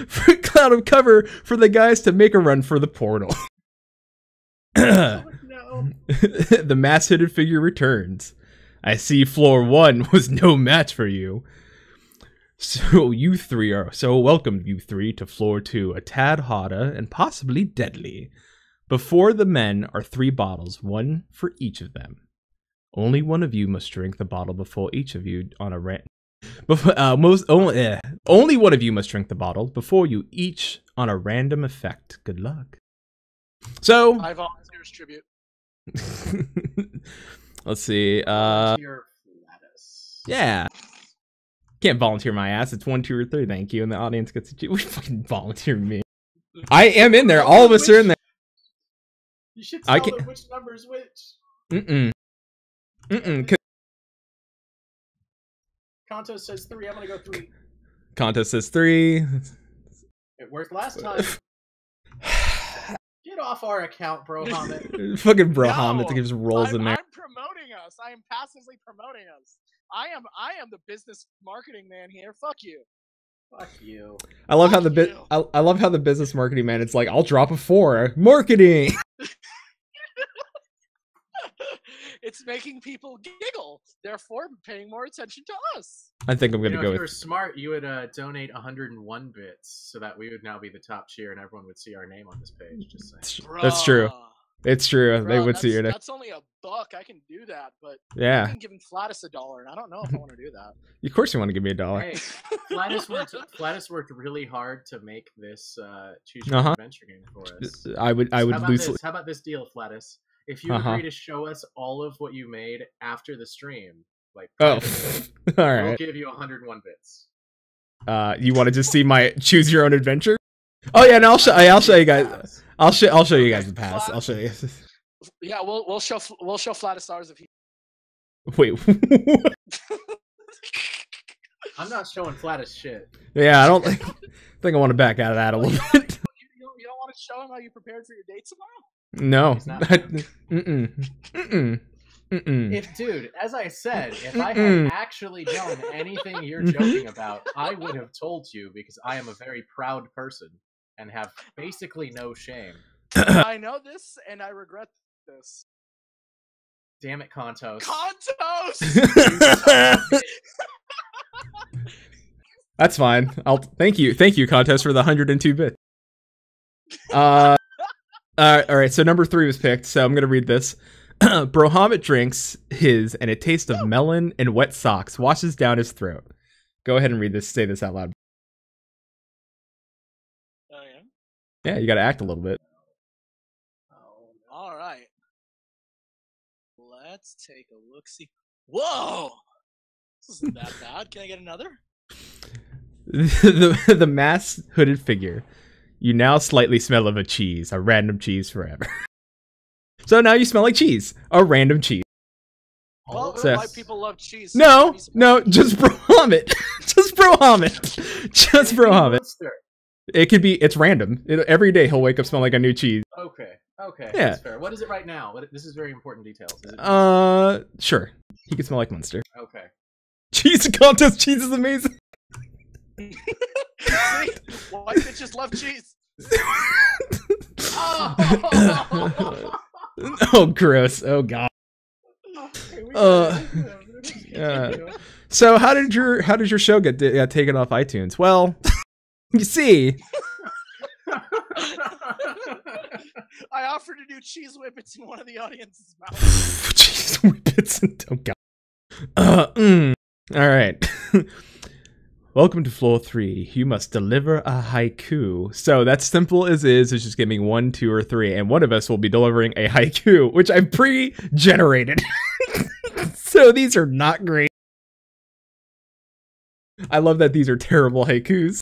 for a cloud of cover for the guys to make a run for the portal. No. The masked-hooded figure returns. I see floor 1 was no match for you. So welcome, you 3, to floor 2, a tad hotter and possibly deadly. Before the men are 3 bottles, 1 for each of them. Only one of you must drink the bottle before each of you on a only one of you must drink the bottle before you each on a random effect. Good luck. So I volunteers tribute. let's see. Volunteer Flatus. Yeah. Can't volunteer my ass. It's 1, 2, or 3. Thank you. And the audience gets to choose. Fucking volunteer me. I am in there. All of us are in there. You should I tell can't- them which number's which. Contos says 3. I'm gonna go 3. Contest says 3. It worked last time. Get off our account, bro, Hamid. Fucking Broham No, that just rolls in there. I'm promoting us. I am passively promoting us. I am the business marketing man here. Fuck you. Fuck you. I love how the Fuck you. I love how the business marketing man. It's like I'll drop a 4. Marketing. It's making people giggle, therefore paying more attention to us. I think I'm You gonna know, go if you were with. smart, you would donate 101 bits so that we would now be the top cheer and everyone would see our name on this page. Just saying. That's true. Bruh. It's true. They Bro, would see your neck. That's only $1. I can do that, but Yeah. I've been giving Flatus $1, and I don't know if I want to do that. Of course you want to give me $1. Hey, Flatus worked really hard to make this choose your own adventure game for us. I would loosely. How about this deal, Flatus? If you agree to show us all of what you made after the stream, like Oh, all we'll right. give you 101 bits. You want to just see my choose your own adventure? Oh yeah, no, I'll show you guys. I'll show you guys the pass. I'll show you. Yeah, we'll show Flatus ours if he. Wait. I'm not showing Flatus shit. Yeah, I don't think I want to back out of that a little bit. You don't want to show him how you prepared for your date tomorrow? No. He's not. Dude, as I said, if I had actually known anything you're joking about, I would have told you because I am a very proud person and have basically no shame. I know this, and I regret this. Damn it, Kontos. Kontos! That's fine. Thank you, contest for the 102 bits. All right. So number 3 was picked. So I'm gonna read this. Brohamit drinks his, and a taste of melon and wet socks washes down his throat. Go ahead and read this. Say this out loud. Oh yeah. Yeah, you got to act a little bit. All right. Let's take a look. See. Whoa! This isn't that bad. Can I get another? The masked hooded figure. You now slightly smell of a cheese, a random cheese forever. So now you smell like cheese, a random cheese. Well, So- why people love cheese? No, just Brohamit. Just Brohamit. Just Brohamit. Monster. It could be, it's random. Every day he'll wake up smelling like a new cheese. Okay, Yeah. that's fair. What is it right now? This is very important details. Is it Sure. He could smell like Munster. okay. Cheese contest cheese is amazing. See? White bitches love cheese. Oh, gross. Oh, God. So how did your show get taken off iTunes? Well, you see, I offered to do cheese whippets in one of the audience's mouths. cheese whippets. Oh, God. All right. Welcome to floor 3. You must deliver a haiku. So that's simple as is. It's just giving 1, 2, or 3, and one of us will be delivering a haiku, which I've pre-generated. So these are not great. I love that these are terrible haikus.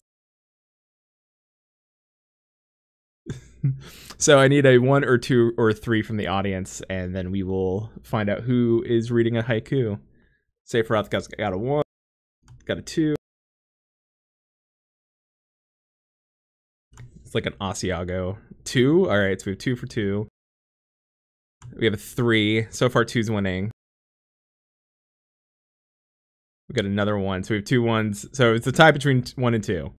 So I need a 1 or 2 or 3 from the audience, and then we will find out who is reading a haiku. Say for Roth's got a 1, got a 2. It's like an Asiago. 2? Alright, so we have 2 for 2. We have a 3. So far 2's winning. We got another 1. So we have 2 1s. So it's a tie between 1 and 2.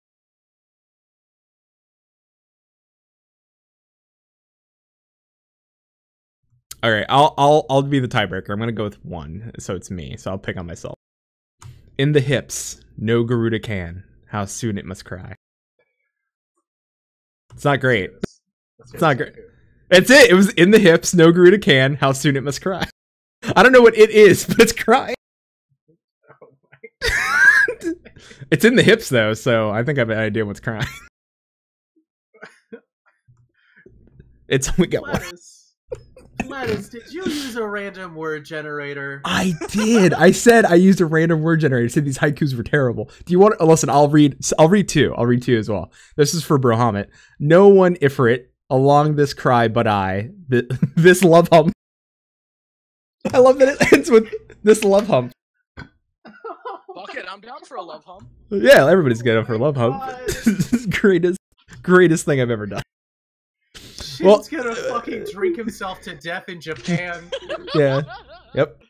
Alright, I'll be the tiebreaker. I'm gonna go with 1. So it's me. So I'll pick on myself. In the hips, no Garuda can. How soon it must cry. It's not great. It's not great. It's it. It was in the hips, no Garuda can. How soon it must cry. I don't know what it is, but it's crying. It's in the hips though, so I think I have an idea what's crying. It's we got one. Gladys, did you use a random word generator? I did. I said I used a random word generator. I said these haikus were terrible. Do you want? Listen, I'll read 2. I'll read 2 as well. This is for Brohamit. No one Ifrit along this cry, but I this love hump. I love that it ends with this love hump. Fuck it, I'm down for a love hump. Yeah, everybody's good up for a love hump. This is greatest thing I've ever done. Shin's gonna fucking drink himself to death in Japan. Yeah. Yep.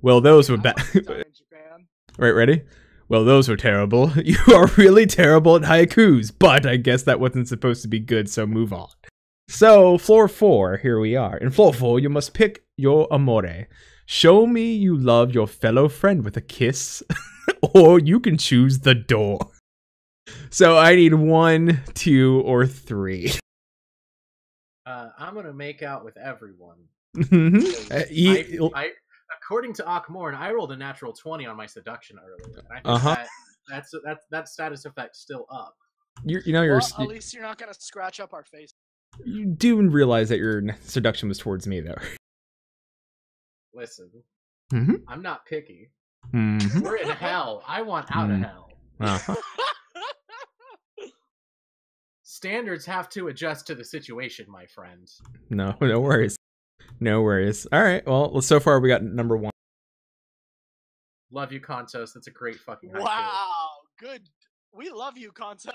Well, those were bad. In Japan. Right, ready? Well, those were terrible. You are really terrible at haikus, but I guess that wasn't supposed to be good, so move on. So, floor 4, here we are. In floor 4, you must pick your amore. Show me you love your fellow friend with a kiss, or you can choose the door. So I need 1, 2, or 3. I'm gonna make out with everyone. Mhm. According to Akmorn, I rolled a natural 20 on my seduction earlier. And I think that status effect's still up. You're Well, at least you're not gonna scratch up our face. you do realize that your seduction was towards me, though. Listen, Mhm. I'm not picky. Mhm. We're in hell. I want out of hell. Uh-huh. Standards have to adjust to the situation, my friend. No worries. No worries. All right. Well, so far we got number 1. Love you, Contos. That's a great fucking haiku. Wow, good. We love you, Contos.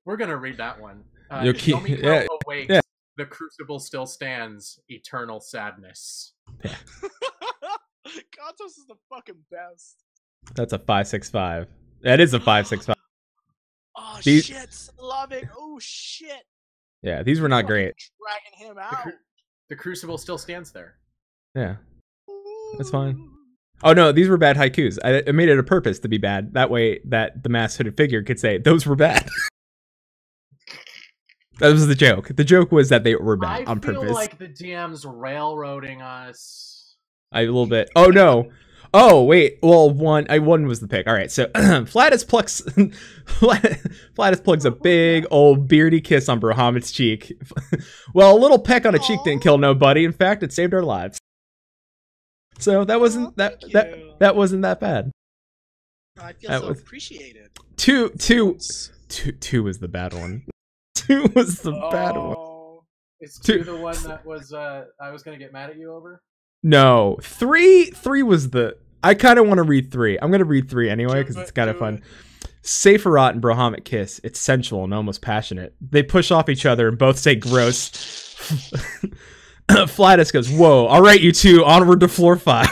We're gonna read that one. Yomiko Yomiko awakes. yeah. The crucible still stands. Eternal sadness. Contos is the fucking best. That's a 565. That is a 565. Oh These- shit, Slavic. Oh shit. Yeah, these were not great. Dragging him out. The crucible still stands there. Yeah, that's fine. Oh no, these were bad haikus. I made it a purpose to be bad. That way, that the masked hooded figure could say those were bad. That was the joke. The joke was that they were bad on purpose. I feel like the DM's railroading us. A little bit. Oh no. Oh wait. Well, one was the pick. All right. So Flatus plucks a big old beardy kiss on Brohamit's cheek. Well, a little peck on a cheek didn't kill nobody. In fact, it saved our lives. So that wasn't that wasn't that bad. I feel so appreciated. Two was the bad one. 2 was the bad one. Is 2 the one that was I was gonna get mad at you over? No, 3 was the. I kind of want to read 3. I'm gonna read 3 anyway because it's kind of fun. Sephiroth and Brohamit kiss. It's sensual and almost passionate. They push off each other and both say gross. Flatus goes, "Whoa! All right, you two, onward to floor 5."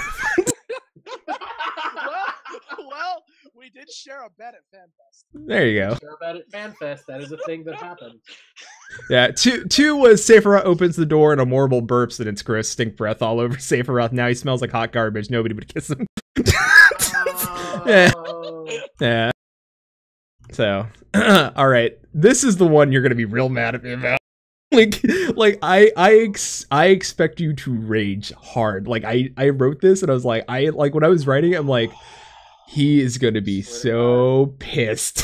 well, we did share a bet at FanFest. There you go. Share a bet at FanFest. That is a thing that happened. Yeah, 2 was Sephiroth opens the door and a Morble burps and it's gross stink breath all over Sephiroth. Now he smells like hot garbage. Nobody would kiss him. Yeah. Yeah. So, all right. This is the one you're gonna be real mad at me about. Like I expect you to rage hard. Like I wrote this and I was like when I was writing it, I'm like, he is gonna be so pissed.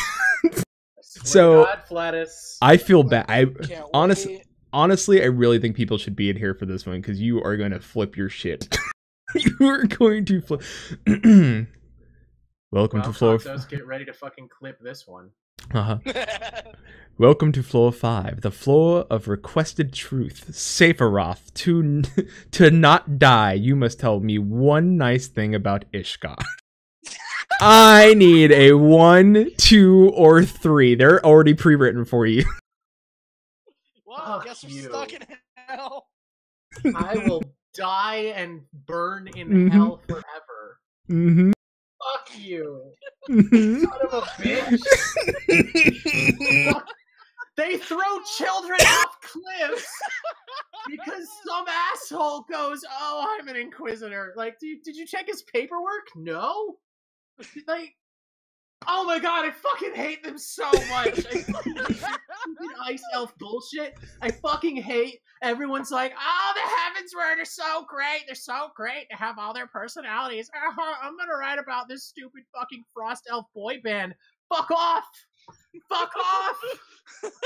So God, Flatus. I feel bad. I honestly, I really think people should be in here for this one because you are going to flip your shit. You are going to flip. Welcome to floor. Get ready to fucking clip this one. Welcome to floor 5, the floor of requested truth. Sephiroth, to not die, you must tell me one nice thing about Ishgar. I need a 1, 2, or 3. They're already pre-written for you. Well, I guess we're stuck in hell. I will die and burn in hell forever. Mm-hmm. Fuck you. Son of a bitch. They throw children off cliffs because some asshole goes, "Oh, I'm an inquisitor." Like, did you check his paperwork? No. Like, oh my god, I fucking hate them so much. I fucking hate this ice elf bullshit. I fucking hate everyone's like, "Oh, the Heavensward are so great. They're so great to have all their personalities. I'm gonna write about this stupid fucking frost elf boy band." Fuck off. Fuck off.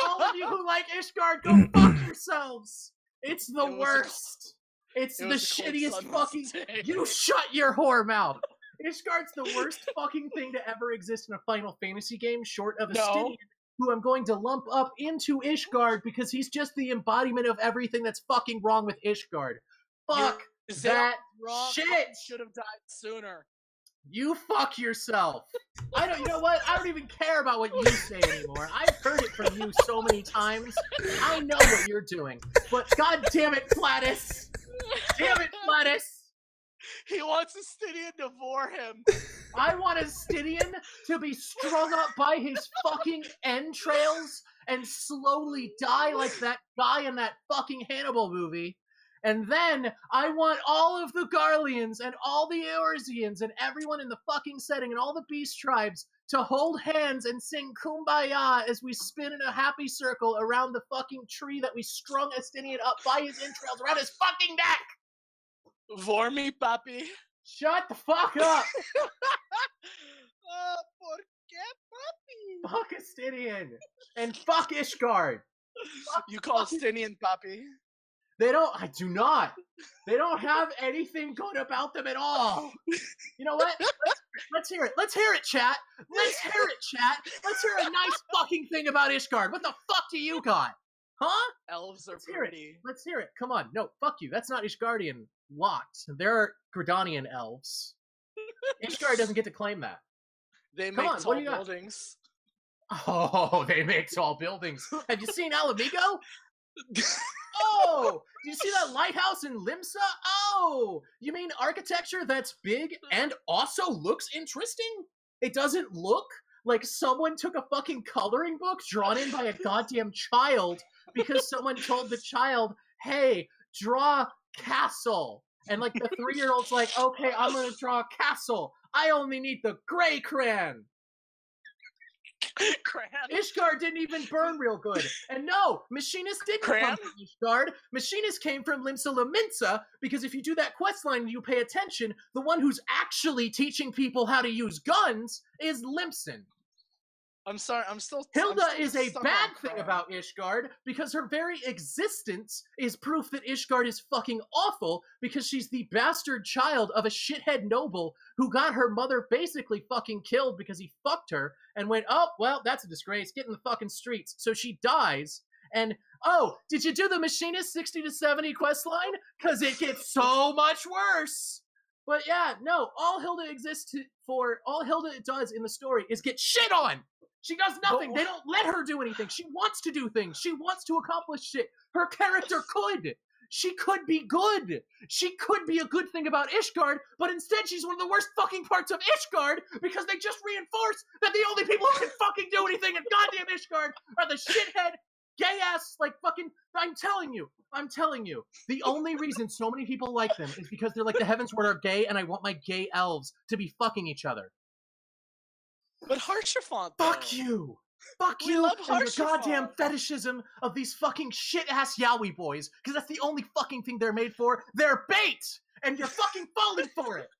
All of you who like Ishgard, go fuck yourselves. It's the worst. It's the shittiest fucking... You shut your whore mouth. Ishgard's the worst fucking thing to ever exist in a Final Fantasy game, short of Stydian, who I'm going to lump up into Ishgard because he's just the embodiment of everything that's fucking wrong with Ishgard. Fuck that shit. Should have died sooner. You fuck yourself. You know what? I don't even care about what you say anymore. I've heard it from you so many times. I know what you're doing. But god damn it, Flatus. Damn it, Flatus. He wants a Stydian to vor him. I want a Stydian to be strung up by his fucking entrails and slowly die like that guy in that fucking Hannibal movie. And then I want all of the Garleans and all the Eorzeans and everyone in the fucking setting and all the beast tribes to hold hands and sing Kumbaya as we spin in a happy circle around the fucking tree that we strung Estinian up by his entrails around his fucking neck! Vormi, papi. Shut the fuck up! ¿Por qué, papi? Fuck Estinian! And fuck Ishgard! You call Estinian papi? I do not. They don't have anything good about them at all. You know what? Let's hear it. Let's hear it, chat. Let's hear it, chat. Let's hear a nice fucking thing about Ishgard. What the fuck do you got? Huh? Elves are Let's hear it. pretty. Let's hear it. Come on. No, fuck you. That's not Ishgardian locked. They're Gridanian elves. Ishgard doesn't get to claim that. They Come make on, tall what do you got? buildings. Oh, they make tall buildings. Have you seen Alamigo? Oh, do you see that lighthouse in Limsa? Oh, you mean architecture that's big and also looks interesting? It doesn't look like someone took a fucking coloring book drawn in by a goddamn child because someone told the child, hey, draw castle. And like the 3-year-old's like, okay, I'm gonna draw a castle. I only need the gray crayon. Cran. Ishgard didn't even burn real good. And no, Machinist didn't come Cran? from Ishgard. Machinist came from Limsa Lominsa, because if you do that quest line and you pay attention, the one who's actually teaching people how to use guns is Limson. I'm sorry, I'm still. Hilda I'm still is a stuck bad on thing Cran. about Ishgard, because her very existence is proof that Ishgard is fucking awful, because she's the bastard child of a shithead noble who got her mother basically fucking killed because he fucked her, and went, oh, well, that's a disgrace, get in the fucking streets. So she dies, and, oh, did you do the Machinist 60 to 70 quest line? Because it gets so much worse! But yeah, no, all Hilda does in the story is get shit on! She does nothing. They don't let her do anything. She wants to do things. She wants to accomplish shit. Her character could. She could be good. She could be a good thing about Ishgard, but instead she's one of the worst fucking parts of Ishgard because they just reinforce that the only people who can fucking do anything in goddamn Ishgard are the shithead, gay-ass, like fucking... I'm telling you. The only reason so many people like them is because they're like the Heavensward are gay and I want my gay elves to be fucking each other. But Haurchefant, Fuck though. you! Fuck We you love and your Haurchefant. goddamn fetishism of these fucking shit-ass yaoi boys, because that's the only fucking thing they're made for. They're bait! And you're fucking falling for it!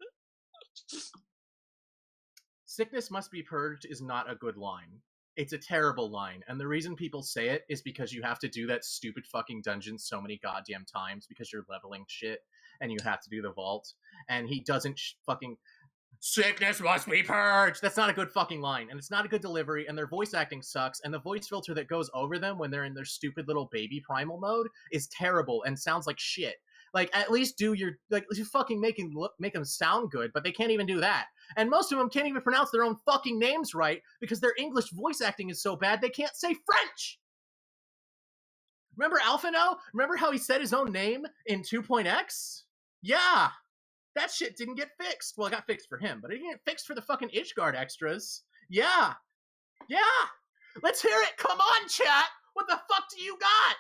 Sickness must be purged is not a good line. It's a terrible line, and the reason people say it is because you have to do that stupid fucking dungeon so many goddamn times because you're leveling shit, and you have to do the vault, and he doesn't fucking... Sickness must be purged! That's not a good fucking line, and it's not a good delivery, and their voice acting sucks, and the voice filter that goes over them when they're in their stupid little baby primal mode is terrible and sounds like shit. Like, at least do your, like, you fucking make them sound good, but they can't even do that. And most of them can't even pronounce their own fucking names right because their English voice acting is so bad they can't say French! Remember Alphino? Remember how he said his own name in 2.x? Yeah! That shit didn't get fixed. Well, it got fixed for him, but it didn't get fixed for the fucking Ishgard extras. Yeah! Yeah! Let's hear it! Come on, chat! What the fuck do you got?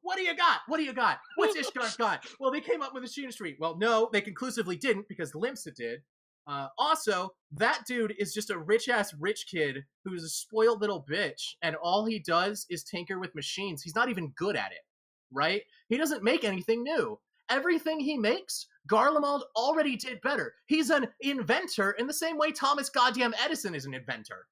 What do you got? What do you got? What's Ishgard got? Well, they came up with Machinistry. Well, no, they conclusively didn't, because Limsa did. Also, that dude is just a rich-ass rich kid who's a spoiled little bitch, and all he does is tinker with machines. He's not even good at it, right? He doesn't make anything new. Everything he makes, Garlemald already did better. He's an inventor in the same way Thomas goddamn Edison is an inventor.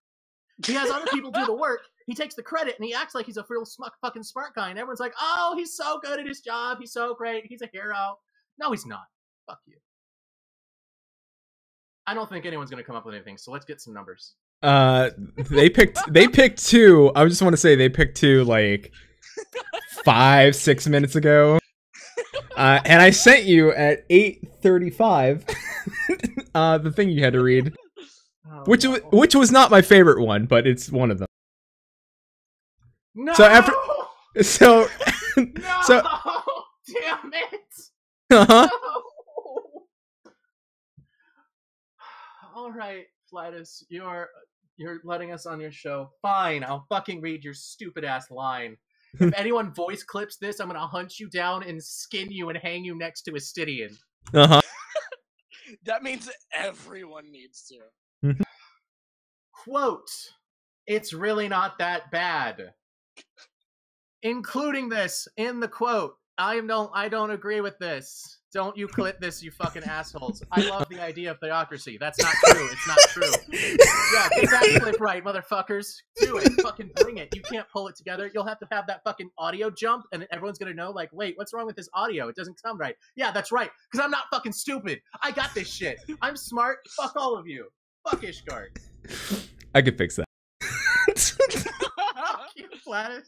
He has other people do the work, he takes the credit, and he acts like he's a real fucking smart guy, and everyone's like, oh, he's so good at his job, he's so great, he's a hero. No, he's not. Fuck you. I don't think anyone's gonna come up with anything, so let's get some numbers. They picked two. I just want to say they picked two like 5-6 minutes ago. And I sent you at 8:35 the thing you had to read, Oh, which no. which was not my favorite one, but it's one of them. No! So after, so No! so Damn it! uh-huh. No! All right, Flatus, you're letting us on your show. Fine, I'll fucking read your stupid ass line. If anyone voice clips this, I'm gonna hunt you down and skin you and hang you next to a Stydian. Uh-huh. That means everyone needs to. Quote, it's really not that bad. Including this in the quote. I don't agree with this. Don't you clip this, you fucking assholes. I love the idea of theocracy. That's not true. It's not true. Yeah, get that clip right, motherfuckers. Do it. Fucking bring it. You can't pull it together. You'll have to have that fucking audio jump, and everyone's gonna know, like, wait, what's wrong with this audio? It doesn't sound right. Yeah, that's right. Because I'm not fucking stupid. I got this shit. I'm smart. Fuck all of you. Fuck Ishgard. I could fix that. Fuck you, Flatus.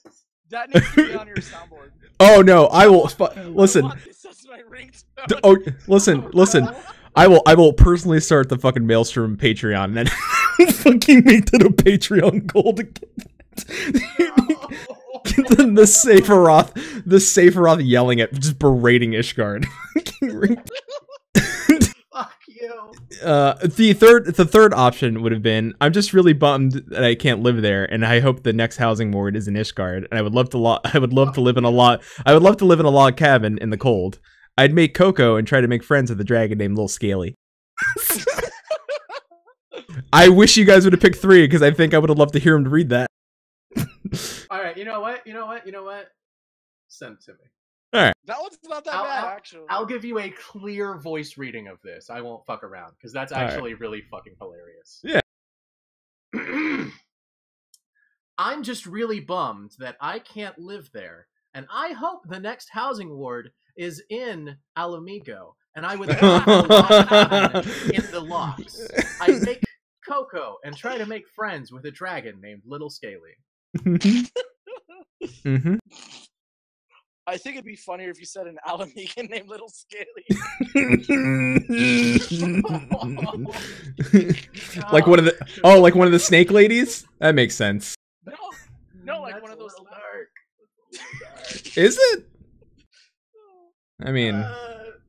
That needs to be on your soundboard. Oh no, I will listen. I want this as my ringtone. Oh, listen. I will personally start the fucking Maelstrom Patreon and then fucking make that a Patreon goal to get the Sephiroth yelling at, just berating Ishgard. Fuck you. The third option would have been, I'm just really bummed that I can't live there, and I hope the next housing ward is in Ishgard, and I would love to live in a log cabin in the cold. I'd make cocoa and try to make friends with a dragon named Lil Scaly. I wish you guys would have picked 3, because I think I would have loved to hear him read that. Alright, you know what? Send it to me. That one's not that bad, actually. I'll give you a clear voice reading of this. I won't fuck around, because that's actually really fucking hilarious. Yeah. I'm just really bummed that I can't live there, and I hope the next housing ward is in Alamigo, and I would live in the locks. I'd make cocoa and try to make friends with a dragon named Little Scaly. Mm-hmm. I think it'd be funnier if you said an Alamigan named Little Scaly. Like one of the snake ladies? That makes sense. No, like That's one of those. dark. Is it? I mean,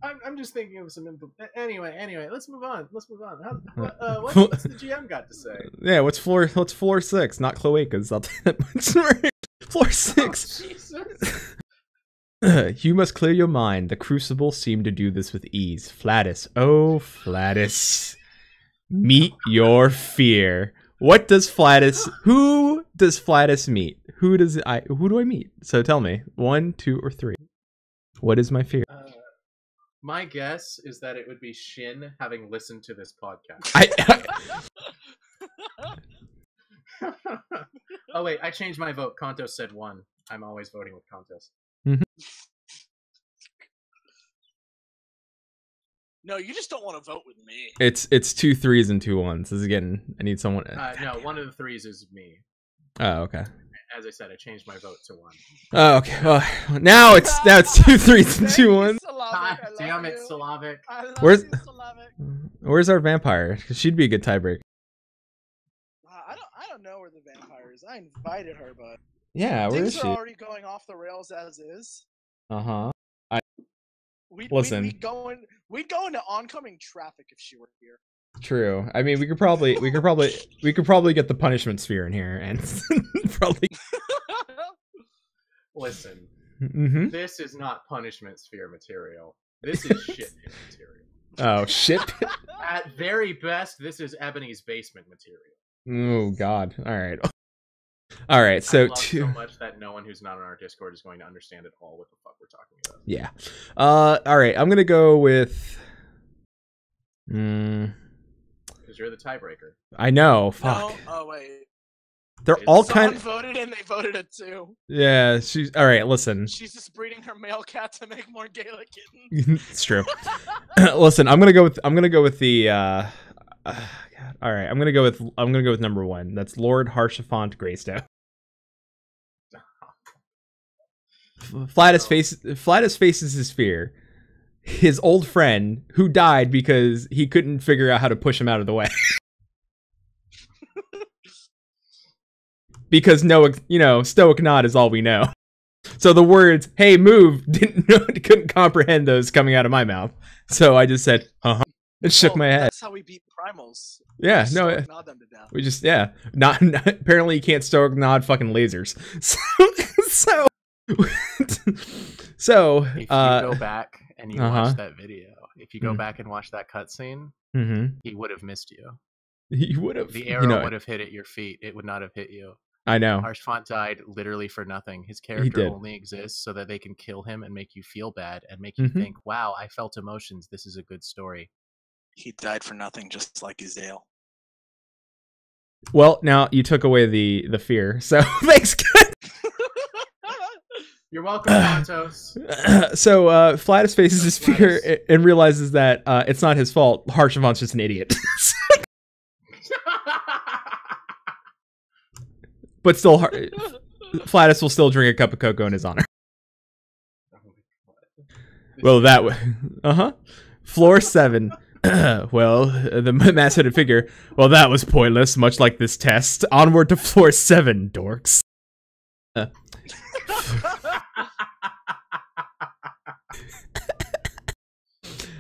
I'm just thinking of some info. Anyway, let's move on. What's the GM got to say? yeah, what's floor 6? Not Cloacas, I'll tell you that much. Floor 6. Oh, Jesus. You must clear your mind. The Crucible seemed to do this with ease. Flatus, oh Flatus, meet your fear. What does Flatus? Who does Flatus meet? Who do I meet? So tell me, 1, 2, or 3. What is my fear? My guess is that it would be Shin, having listened to this podcast. Oh wait, I changed my vote. Kontos said 1. I'm always voting with Kontos. No, you just don't want to vote with me. It's 2 3s and 2 1s. This is getting. I need someone. No, one of the 3s is me. Oh, okay. As I said, I changed my vote to 1. Oh, okay. Well, now it's 2 3s and 2 1s. God damn it, Slavic. Where's our vampire? 'Cause she'd be a good tiebreaker. I don't know where the vampire is. I invited her, but Yeah, where is things she? are already going off the rails as is. Listen. We'd go into oncoming traffic if she were here. True. I mean, we could probably get the punishment sphere in here and probably. Listen, Mm-hmm. this is not punishment sphere material. This is shit pit material. Oh shit. At very best, this is Ebony's basement material. Oh god. All right. All right. So I love so much that no one who's not on our Discord is going to understand at all what the fuck we're talking about. Yeah. All right. I'm gonna go with. Because you're the tiebreaker. I know. Fuck. No? Oh wait. They're all Someone kind. voted and they voted it too. Yeah. She's all right. Listen. She's just breeding her male cat to make more Gaelic kittens. It's true. Listen. I'm gonna go with the. God. All right. I'm gonna go with number 1. That's Lord Harshafont Greystow. Flatus faces his fear. His old friend who died because he couldn't figure out how to push him out of the way. Because stoic nod is all we know. So the words "Hey, move" couldn't comprehend those coming out of my mouth. So I just said, and shook my head. That's how we beat primals. Yeah, We no, stoic nod them to death. we just not apparently you can't stoic nod fucking lasers. So So, If you go back and you uh-huh. watch that video, if you go Mm. back and watch that cutscene, mm-hmm. he would have missed you. You would have. The arrow would have hit at your feet. It would not have hit you. I know. Harshfont died literally for nothing. His character did. only exists so that they can kill him and make you feel bad and make you Mhm. think, wow, I felt emotions. This is a good story. He died for nothing, just like Ezale. Well, now you took away the fear, so thanks. You're welcome, Santos. So Flatus faces his fear and realizes that it's not his fault. Harshafont's just an idiot. But still, Flatus will still drink a cup of cocoa in his honor. Well, that way. Floor 7. Well, the mass-hooded figure. Well, that was pointless, much like this test. Onward to floor 7, dorks.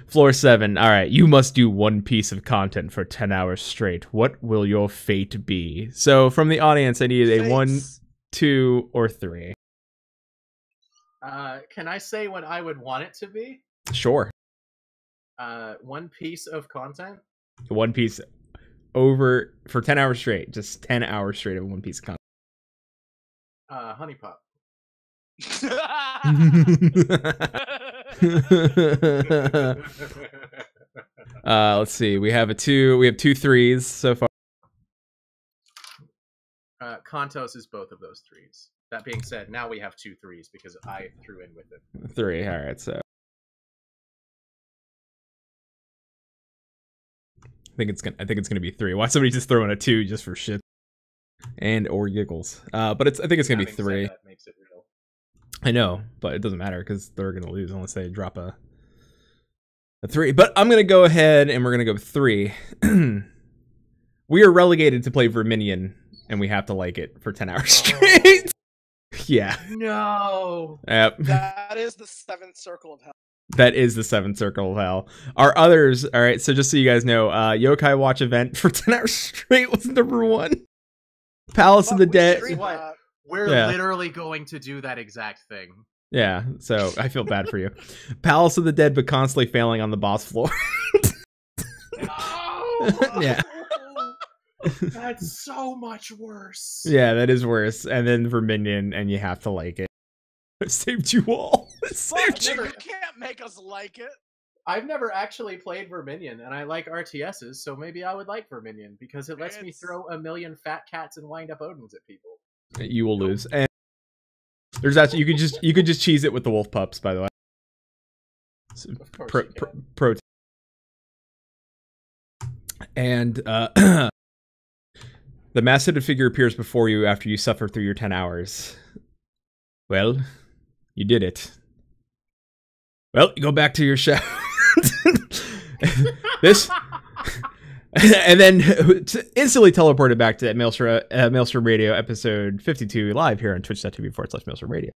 Floor 7. Alright, you must do one piece of content for 10 hours straight. What will your fate be? So, from the audience, I need a 1, 2, or 3. Can I say what I would want it to be? Sure. One piece of content? One piece over for 10 hours straight. Just 10 hours straight of one piece of content. Honey Pop. Let's see. We have 2 3s so far. Kantos is both of those 3s. That being said, now we have 2 3s because I threw in with it. 3. All right, so I think it's gonna be 3. Why somebody just throwing a 2 just for shit and or giggles? But I think it's gonna be 3. That makes it real. I know, but it doesn't matter because they're gonna lose unless they drop a 3. But I'm gonna go ahead and we're gonna go with 3. We are relegated to play Verminion, and we have to like it for 10 hours straight. Yeah. No. Yep. That is the 7th circle of hell. That is the 7th circle of hell. Our others, all right, so just so you guys know, Yokai Watch event for 10 hours straight was number 1. Palace of the Dead. What? We're literally going to do that exact thing. Yeah, so I feel bad for you. Palace of the Dead, but constantly failing on the boss floor. No! Yeah. That's so much worse. Yeah, that is worse. And then Verminion, and you have to like it. I saved you all. Saved you can't make us like it. I've never actually played Verminion, and I like RTSs, so maybe I would like Verminion because it lets me throw a million fat cats and wind up Odins at people. You will lose. And there's actually you could just cheese it with the wolf pups, by the way. So, of course pro and the mass-hooded figure appears before you after you suffer through your 10 hours. Well, you did it. Well, you go back to your show. This, and then instantly teleported back to Maelstrom Radio episode 52 live here on twitch.tv/Maelstrom Radio,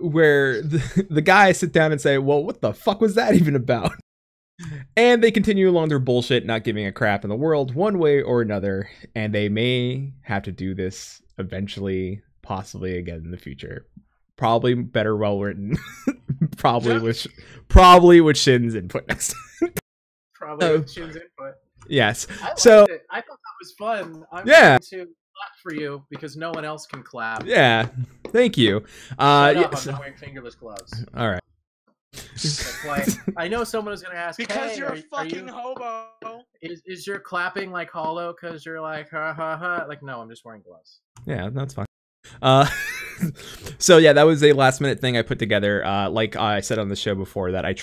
where the guys sit down and say, well, what the fuck was that even about? And they continue along their bullshit, not giving a crap in the world one way or another, and they may have to do this eventually, possibly again in the future. Probably better, well written. Probably with Shin's input next time. Probably with Shin's input. Yes. I so it. I thought that was fun. I'm yeah. going to clap for you because no one else can clap. Yeah. Thank you. Shut up, I'm not wearing fingerless gloves. All right. Like, I know someone is going to ask, because hey, you're a fucking hobo. Is your clapping like hollow because you're like, ha ha ha? Like, no, I'm just wearing gloves. Yeah, that's fine. So yeah, that was a last minute thing I put together. Like I said on the show before, that I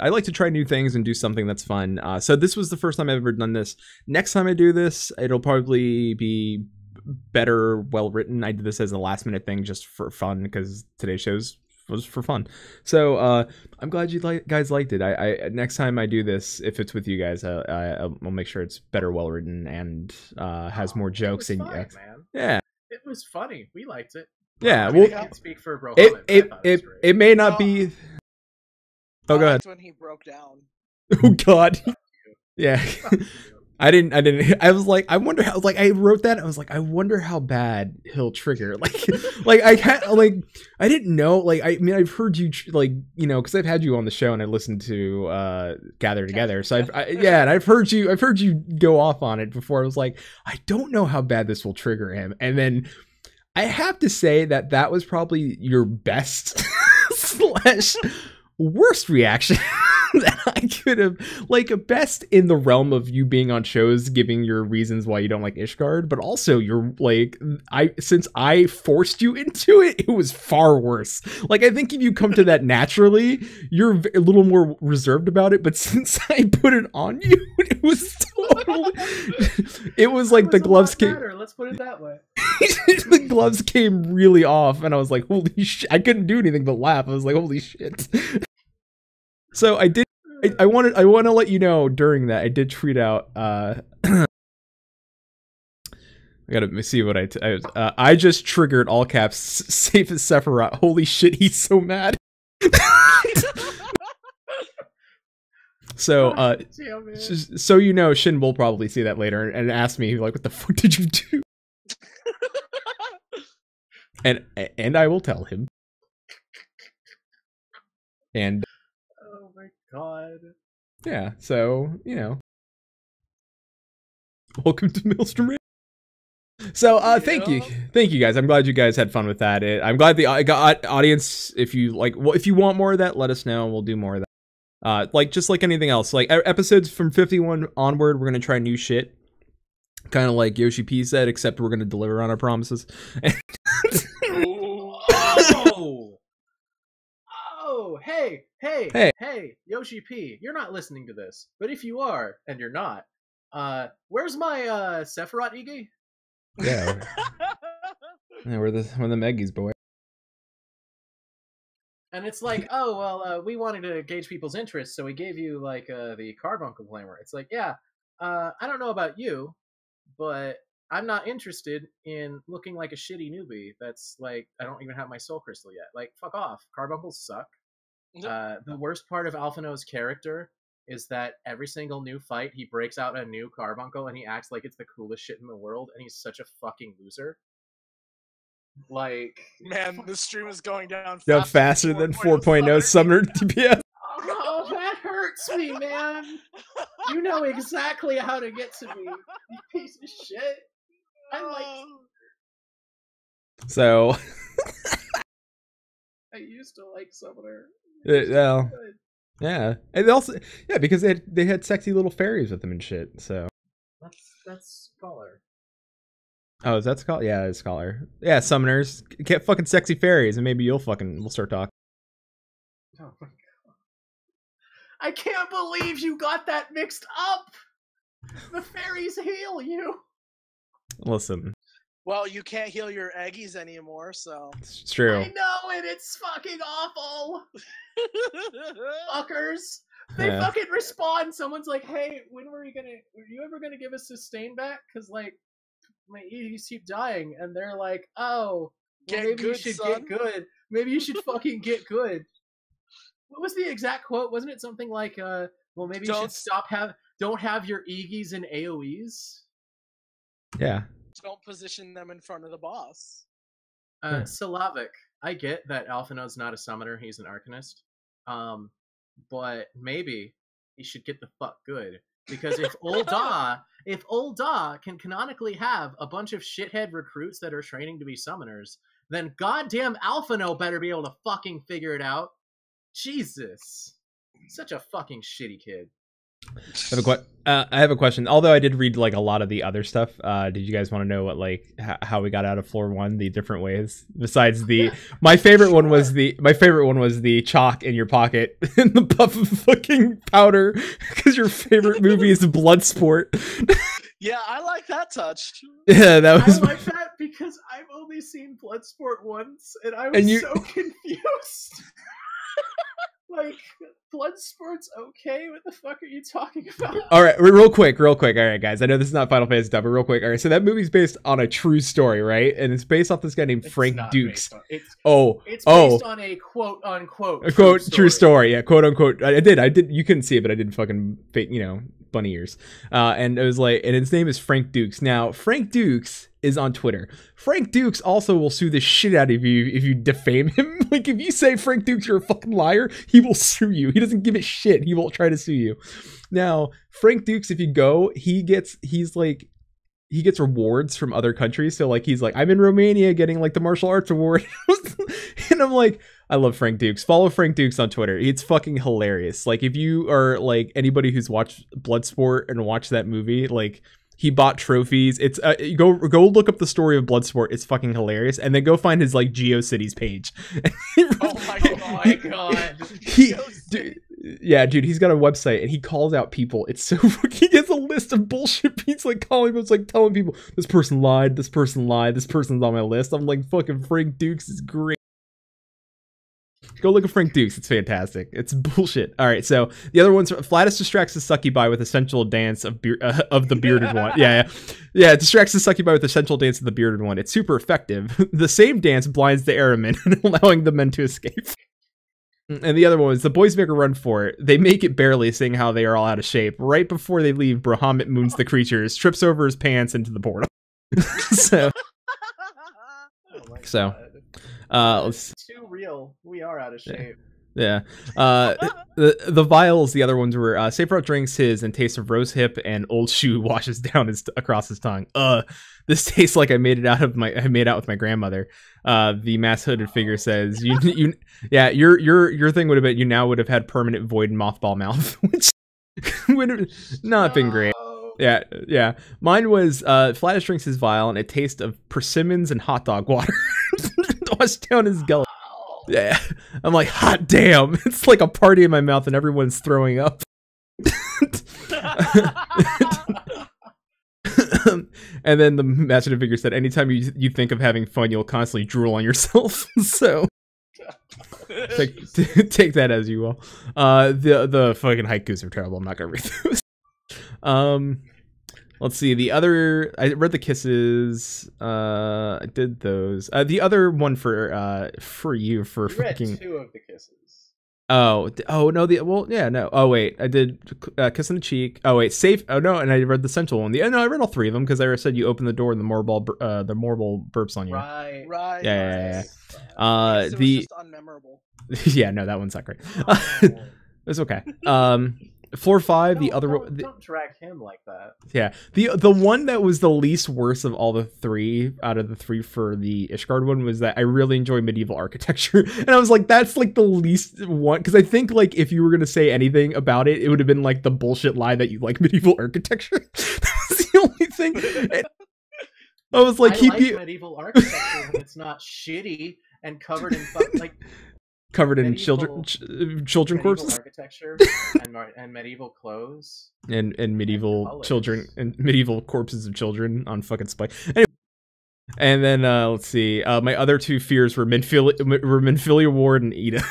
like to try new things and do something that's fun. So this was the first time I've ever done this. Next time I do this, it'll probably be better, well written. I did this as a last minute thing just for fun because today's shows was for fun. So I'm glad you guys liked it. I next time I do this, if it's with you guys, I'll make sure it's better, well written, and has more jokes. And man. Yeah, it was funny. We liked it. Yeah, I mean, well, I can't speak for Bro. It may not be. Oh, go ahead. When he broke down. Oh God. Yeah. I didn't. I was like, I wonder how. Like, I wrote that. I was like, I wonder how bad he'll trigger. Like I can't. Like, I didn't know. Like, I mean, I've heard you. Like, you know, because I've had you on the show and I listened to Gather Together. So and I've heard you. I've heard you go off on it before. I was like, I don't know how bad this will trigger him. And then I have to say that was probably your best / worst reaction. That I could have, like, best in the realm of you being on shows giving your reasons why you don't like Ishgard, but also you're like, since I forced you into it, it was far worse. Like, I think if you come to that naturally, you're a little more reserved about it, but since I put it on you, it was totally, it was like the gloves came, let's put it that way. the gloves came really off, and I was like, holy shit, I couldn't do anything but laugh. I was like, holy shit. So I did. I want to let you know during that I did tweet out. I gotta see what I just triggered all caps. Safe as Sephiroth. Holy shit, he's so mad. So so you know, Shin will probably see that later and ask me like, "What the fuck did you do?" and I will tell him. And. God. Yeah, so, you know. Welcome to Maelstrom Radio. So, thank you guys. I'm glad you guys had fun with that. I'm glad the audience, if you like, well, if you want more of that, let us know and we'll do more of that. Like, just like anything else, like episodes from 51 onward, we're gonna try new shit. Kind of like Yoshi P said, except we're gonna deliver on our promises. Hey, Yoshi P, you're not listening to this, but if you are, and you're not, where's my Sephiroth Iggy? Yeah, we're the Meggies, boy. And it's like, oh well, we wanted to gauge people's interest, so we gave you like the Carbuncle Flamer. It's like, yeah, I don't know about you, but I'm not interested in looking like a shitty newbie. That's like, I don't even have my Soul Crystal yet. Like, fuck off. Carbuncles suck. The worst part of Alphinaud's character is that every single new fight, he breaks out a new carbuncle and he acts like it's the coolest shit in the world, and he's such a fucking loser. Like, man, this stream is going down faster than 4.0 Summoner DPS. Oh, that hurts me, man. You know exactly how to get to me, you piece of shit. I like. So. I used to like Summoner. Well, yeah, and also, yeah, because they had sexy little fairies with them and shit. So that's Scholar. Oh, is that Scholar? Yeah, it's Scholar. Yeah, summoners get fucking sexy fairies, and maybe we'll start talking. Oh my god! I can't believe you got that mixed up. The fairies heal you. Listen. Well, you can't heal your eggies anymore, so... It's true. I know it! It's fucking awful! Fuckers! They fucking respond! Someone's like, hey, are you ever gonna give us sustain back? Cause, like, my EDs keep dying, and they're like, oh, well, maybe you should get good. Maybe you should fucking get good. What was the exact quote? Wasn't it something like, well, maybe you should don't have your Iggies and AoEs? Yeah. Don't position them in front of the boss. Slavic, I get that Alphinaud's not a summoner, he's an Arcanist. But maybe he should get the fuck good. Because if Ul'dah can canonically have a bunch of shithead recruits that are training to be summoners, then goddamn Alphinaud better be able to fucking figure it out. Jesus. Such a fucking shitty kid. I have a question. Although I did read like a lot of the other stuff, did you guys want to know what how we got out of floor 1, the different ways? Besides my favorite one was the chalk in your pocket and the puff of fucking powder because your favorite movie is Bloodsport. Yeah, I like that touch. Yeah, that was. I like that because I've only seen Bloodsport once, and I was so confused. Like, Bloodsport's okay? What the fuck are you talking about? All right, real quick. All right, guys. I know this is not Final Fantasy stuff, but real quick. All right, so that movie's based on a true story, right? And it's based off this guy named Frank Dukes. It's based on a quote-unquote true story. Yeah, quote-unquote. I did. You couldn't see it, but I did fucking, like bunny ears. And it was like, and his name is Frank Dukes. Now, Frank Dukes is on Twitter. Frank Dukes also will sue the shit out of you if you defame him. Like, if you say Frank Dukes, you're a fucking liar, he will sue you. He doesn't give a shit. He will try to sue you. Now, Frank Dukes, if you go, he gets rewards from other countries. So like, he's like, I'm in Romania getting like the martial arts award. And I'm like, I love Frank Dukes. Follow Frank Dukes on Twitter. It's fucking hilarious. Like, if you are like anybody who's watched Bloodsport and watched that movie, like, he bought trophies. It's go look up the story of Bloodsport. It's fucking hilarious. And then go find his like GeoCities page. Oh my god. Dude, he's got a website and he calls out people. It's so he gets a list of bullshit. He's like calling them, it's like telling people this person lied, this person's on my list. I'm like, fucking Frank Dukes is great. Go look at Frank Dukes. It's fantastic. It's bullshit. All right, so the other ones, Flatus distracts the succubi with a sensual dance of the bearded one. Yeah. It distracts the succubi with the sensual dance of the bearded one. It's super effective. The same dance blinds the Aramen, allowing the men to escape. And the other one is the boys make a run for it. They make it barely, seeing how they are all out of shape. Right before they leave, Bahamut moons the creatures, trips over his pants into the portal. Let's. Too real. We are out of shape. Yeah. The vials, the other ones were Sephiroth drinks his and tastes of rose hip, and old shoe washes down across his tongue. This tastes like I made out with my grandmother. The mass hooded figure says, your thing would have been, you now would have had permanent void mothball mouth, which would have not been great. Yeah. Mine was Flatus drinks his vial and a taste of persimmons and hot dog water washed down his gullet. Yeah, I'm like, hot damn! It's like a party in my mouth and everyone's throwing up. And then the master figure said, anytime you think of having fun, you'll constantly drool on yourself. So take that as you will. The fucking haikus are terrible. I'm not gonna read those. Let's see, the other, I read the kisses, I did those. The other one for you, for fucking... read 2 of the kisses. Oh, no, no. Oh, wait, I did kiss on the cheek. Oh, wait, safe, oh, no, and I read the sensual one. No, I read all 3 of them, because I said you open the door and the marble burps on you. Right. Yeah. It was just unmemorable. Yeah, no, that one's not great. It's okay. Floor 5, the other one. Don't drag him like that. Yeah, the one that was the least worst of all the 3 out of the 3 for the Ishgard one was that I really enjoy medieval architecture, and I was like, that's like the least one, because I think like if you were gonna say anything about it, it would have been like the bullshit lie that you like medieval architecture. That was the only thing. And I was like, medieval architecture when it's not shitty and covered in covered in children corpses, architecture, and medieval clothes, and medieval children and medieval corpses of children on fucking spike. Anyway, and then let's see, my other 2 fears were Minfilia Ward and Ida.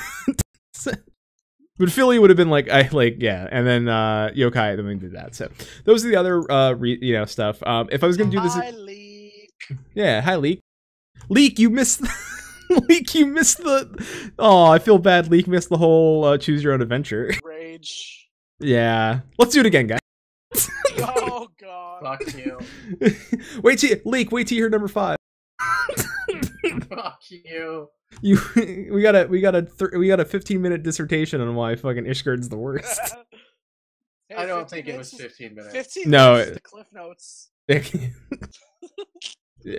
Minfilia would have been like and then Yokai, then we did that. So those are the other stuff. If I was gonna do this, hi Leek. Yeah, hi Leek. Leek, you missed. Leek, you missed the... Oh, I feel bad. Leek missed the whole choose your own adventure. Rage. Yeah. Let's do it again, guys. Oh, God. Fuck you. Wait till you hear number 5. Fuck you. We got a 15-minute dissertation on why fucking Ishgard's the worst. Hey, I don't think it was 15 minutes. 15 no, minutes is the Cliff Notes.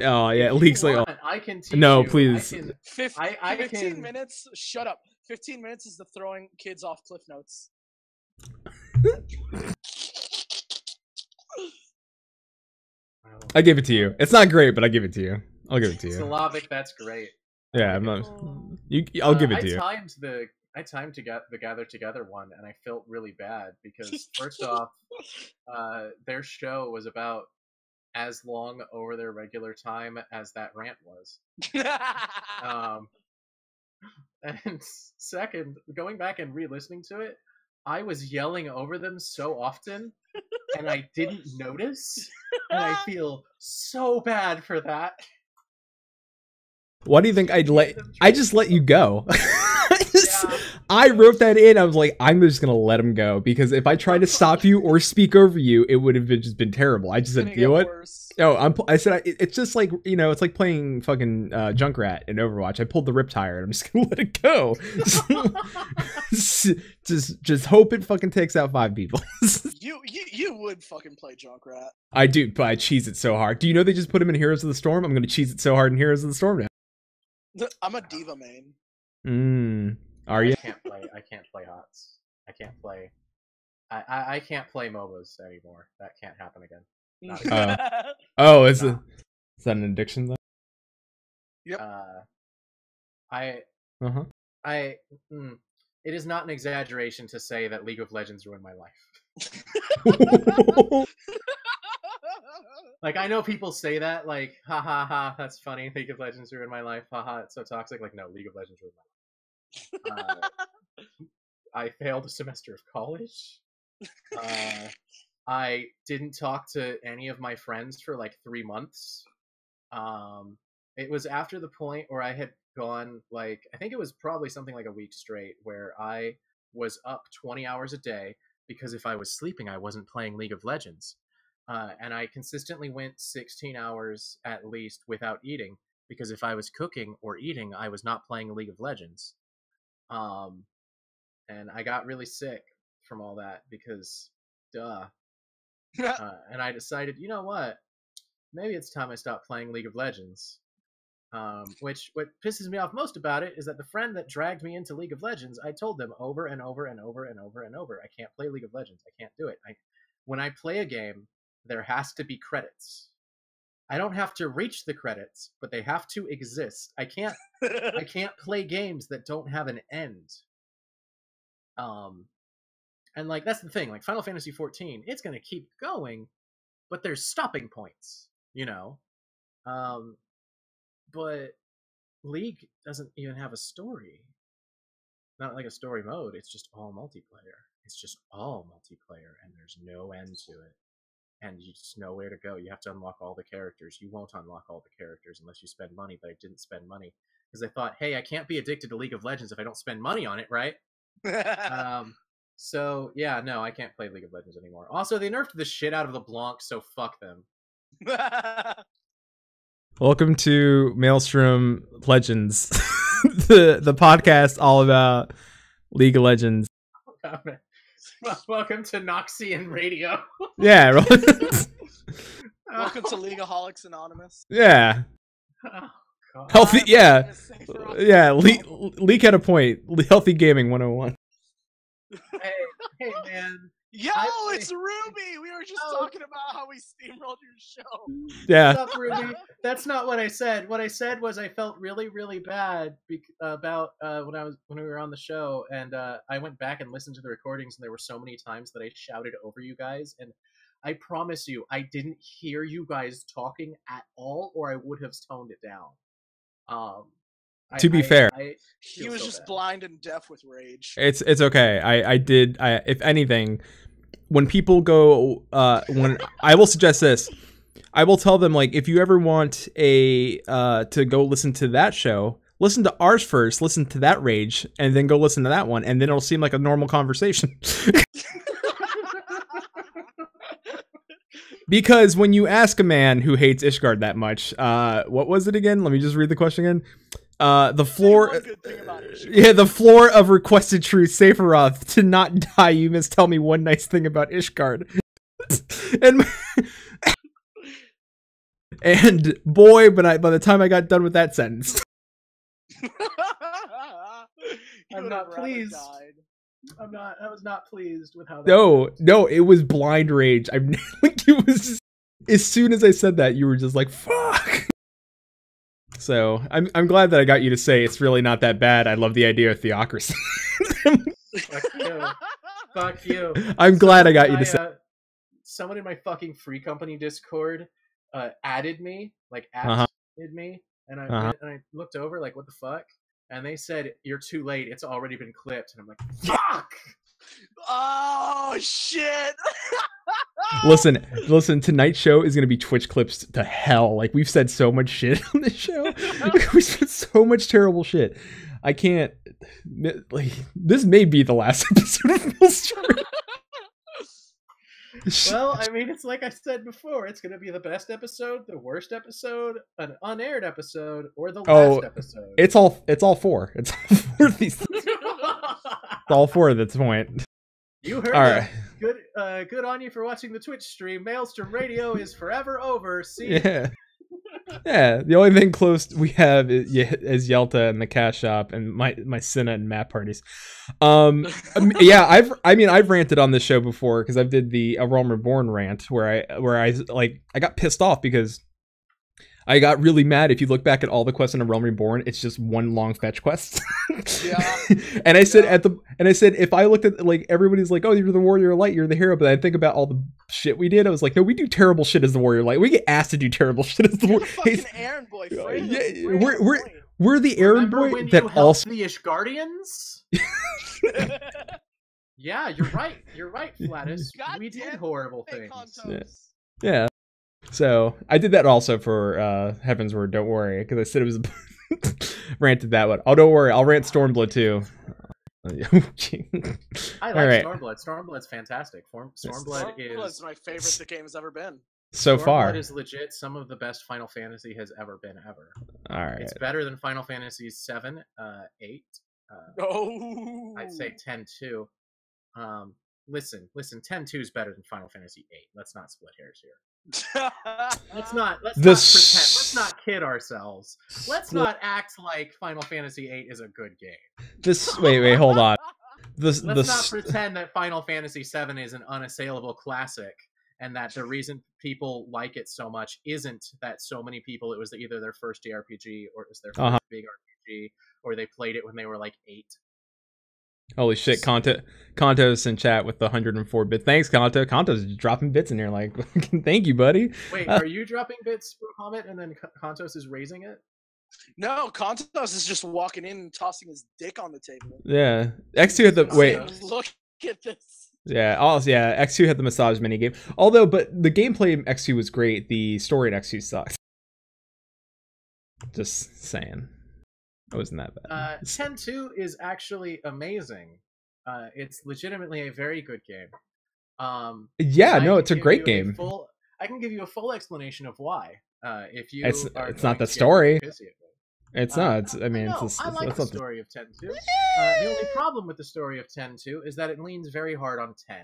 Oh yeah, Leek's like, oh. I can teach no, you. please. 15 minutes. Shut up. 15 minutes is the throwing kids off Cliff Notes. I give it to you. It's not great, but I give it to you. I'll give it to you. Slavic, that's great. Yeah, I'm not. I'll give it to you. I timed the Gather Together one, and I felt really bad because first off, their show was about as long over their regular time as that rant was. And second, going back and re-listening to it, I was yelling over them so often, and I didn't notice, and I feel so bad for that. Why do you think I just let you go? I wrote that in. I was like, I'm just gonna let him go because if I tried to stop you or speak over you, it would have just been terrible. I just said, you know what? No, I said it's just like it's like playing fucking Junkrat in Overwatch. I pulled the Riptire and I'm just gonna let it go. just hope it fucking takes out 5 people. You would fucking play Junkrat. I do, but I cheese it so hard. Do you know they just put him in Heroes of the Storm? I'm gonna cheese it so hard in Heroes of the Storm now. I'm a diva main. Are you? I can't play HOTS. I can't play. I can't play MOBAs anymore. That can't happen again. Not again. Is that an addiction though? Yep. It is not an exaggeration to say that League of Legends ruined my life. Like, I know people say that, like, ha ha ha, that's funny, League of Legends ruined my life, haha, it's so toxic. Like, no, League of Legends ruined my life. I failed a semester of college. I didn't talk to any of my friends for like 3 months. It was after the point where I had gone, like, I think it was probably something like a week straight, where I was up 20 hours a day, because if I was sleeping, I wasn't playing League of Legends. And I consistently went 16 hours at least without eating, because if I was cooking or eating, I was not playing League of Legends. And I got really sick from all that because, duh. And I decided, you know what? Maybe it's time I stop playing League of Legends. What pisses me off most about it is that the friend that dragged me into League of Legends, I told them over and over and over and over and over, I can't play League of Legends. I can't do it. When I play a game, there has to be credits. I don't have to reach the credits, but they have to exist. I can't play games that don't have an end. And like, that's the thing, like Final Fantasy XIV, it's going to keep going, but there's stopping points, you know? But League doesn't even have a story. Not like a story mode, it's just all multiplayer. It's just all multiplayer, and there's no end to it. And you just know where to go. You have to unlock all the characters. You won't unlock all the characters unless you spend money, but I didn't spend money. Because I thought, hey, I can't be addicted to League of Legends if I don't spend money on it, right? So, yeah, no, I can't play League of Legends anymore. Also, they nerfed the shit out of LeBlanc, so fuck them. Welcome to Maelstrom Legends, the podcast all about League of Legends. Welcome to Noxian Radio. Yeah. Welcome to Leagueaholics Anonymous. Yeah. Oh, God. Healthy, yeah. Yeah, Leak had a point. Healthy Gaming 101. Hey, man. Yo, it's Ruby! We were just talking about how we steamrolled your show. Yeah. What's up, Ruby? That's not what I said. What I said was I felt really, really bad about when we were on the show, and I went back and listened to the recordings, and there were so many times that I shouted over you guys, and I promise you, I didn't hear you guys talking at all, or I would have toned it down. To be fair, he was just blind and deaf with rage. It's okay. I did. If anything, when people go, when I will suggest this, I will tell them, like, if you ever want to go listen to that show, listen to ours first, listen to that rage, and then go listen to that one, and then it'll seem like a normal conversation. Because when you ask a man who hates Ishgard that much, what was it again? Let me just read the question again. The floor, the floor of requested truth, Sephiroth, to not die, you must tell me one nice thing about Ishgard. and boy, by the time I got done with that sentence, I'm not pleased. I was not pleased with how that No, it was blind rage. I'm like, it was just, as soon as I said that, you were just like, fuck. So I'm glad that I got you to say it's really not that bad. I love the idea of theocracy. Fuck you. I'm glad I got you to say. Someone in my fucking Free Company Discord added me, me, and I looked over like, what the fuck? And they said, you're too late. It's already been clipped. And I'm like, fuck! Oh, shit! Listen, tonight's show is going to be Twitch clips to hell. Like, we've said so much shit on this show. We said so much terrible shit. I can't. Like, this may be the last episode of Millstream. Well, I mean, it's like I said before. It's going to be the best episode, the worst episode, an unaired episode, or the last episode. It's all four. It's all four of these. It's all four at this point. You heard All it. right. Good on you for watching the Twitch stream. Maelstrom Radio is forever over. See. Yeah. Yeah, the only thing close we have is Yelta and the Cash Shop and my Cinna and map parties. Yeah, I've ranted on this show before because I did the A Realm Reborn rant where I got pissed off because I got really mad. If you look back at all the quests in A Realm Reborn, it's just one long fetch quest. Yeah. And I said if I looked at, like, everybody's like, oh, you're the warrior light, you're the hero, but I think about all the shit we did, I was like, no, we do terrible shit as the warrior light. We get asked to do terrible shit as the warrior. Fucking errand boy. We're the errand Remember boy when that you also. helped the Ishgardians? Yeah, you're right. You're right, Flatus. God We did damn horrible Hey, things. Contos. Yeah. So I did that also for Heaven's Word. Don't worry, because I said it was ranted that one. Oh, don't worry, I'll rant Stormblood too. I like Alright. Stormblood. Stormblood's fantastic. Stormblood Stormblood's is my favorite the game has ever been. so far. Stormblood is legit some of the best Final Fantasy has ever been ever. All right. It's better than Final Fantasy 7, 8. Oh. I'd say 10 too. Listen, 10-2 is better than Final Fantasy 8. Let's not split hairs here. Let's not pretend. Let's not kid ourselves. Let's not act like Final Fantasy VIII is a good game. Wait, hold on. Let's not pretend that Final Fantasy VII is an unassailable classic, and that the reason people like it so much isn't that so many people, it was either their first JRPG or it was their first big RPG, or they played it when they were like 8. Holy shit, Kanto's in chat with the 104 bit. Thanks, Kanto. Kanto's dropping bits in here like, thank you, buddy. Wait, are you dropping bits for a comment and then Kantos is raising it? No, Contos is just walking in and tossing his dick on the table. Yeah. X2 had the Look at this. Yeah, X2 had the massage minigame. Although, but the gameplay in X2 was great. The story in X2 sucked. Just saying. It wasn't that bad. 10-2 is actually amazing. It's legitimately a very good game. Yeah, no, it's a great game. I can give you a full explanation of why. If you, it's not the story. It's not. I like the story of 10-2. The only problem with the story of 10-2 is that it leans very hard on 10.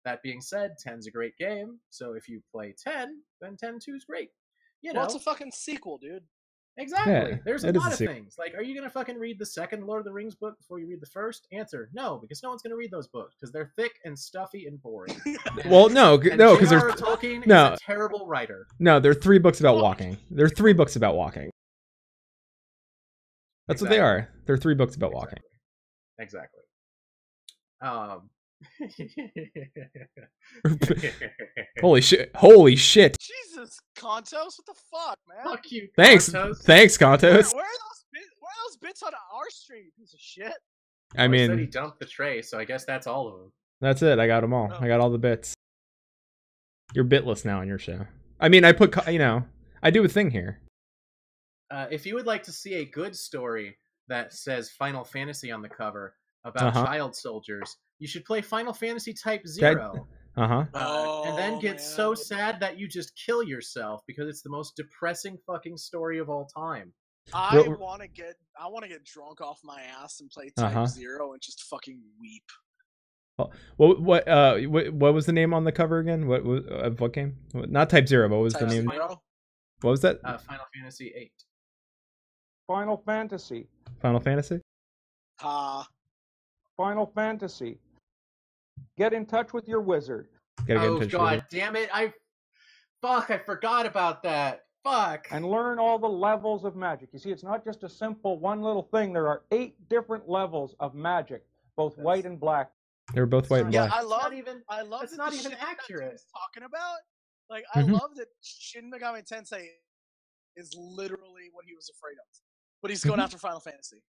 That being said, 10's a great game. So if you play 10, then 10-2 is great. You know, well, it's a fucking sequel, dude. Exactly. Yeah, there's a lot of things. Like, are you gonna fucking read the second Lord of the Rings book before you read the first? Answer: no, because no one's gonna read those books because they're thick and stuffy and boring. Well, no, because J.R.R. Tolkien is a terrible writer. No, there are 3 books about walking. There are 3 books about walking. That's what they are. There are 3 books about walking. Exactly. Holy shit! Jesus, Contos, what the fuck, man? Fuck you. Thanks, Kantos. Kantos. Where are those bits on our stream, you piece of shit? I He said he mean, dumped the tray, so I guess that's all of them. that's it. I got them all. Oh. I got all the bits. You're bitless now on your show. I mean, I put, I do a thing here. If you would like to see a good story that says Final Fantasy on the cover about child soldiers, you should play Final Fantasy Type 0. And then get so sad that you just kill yourself because it's the most depressing fucking story of all time. I want to get drunk off my ass and play Type 0 and just fucking weep. What was the name on the cover again? What game? Not Type 0, but what was Type the name? 0? What was that? Final Fantasy 8. Final Fantasy. Final Fantasy? Final Fantasy. Get in touch with your wizard. Gotta God damn it! I forgot about that. Fuck. And learn all the levels of magic. You see, it's not just a simple one little thing. There are 8 different levels of magic, both white and black. They were both white and black. I love That's that not the even shit accurate. That dude's talking about. Like, I love that Shin Megami Tensei is literally what he was afraid of, but he's going after Final Fantasy.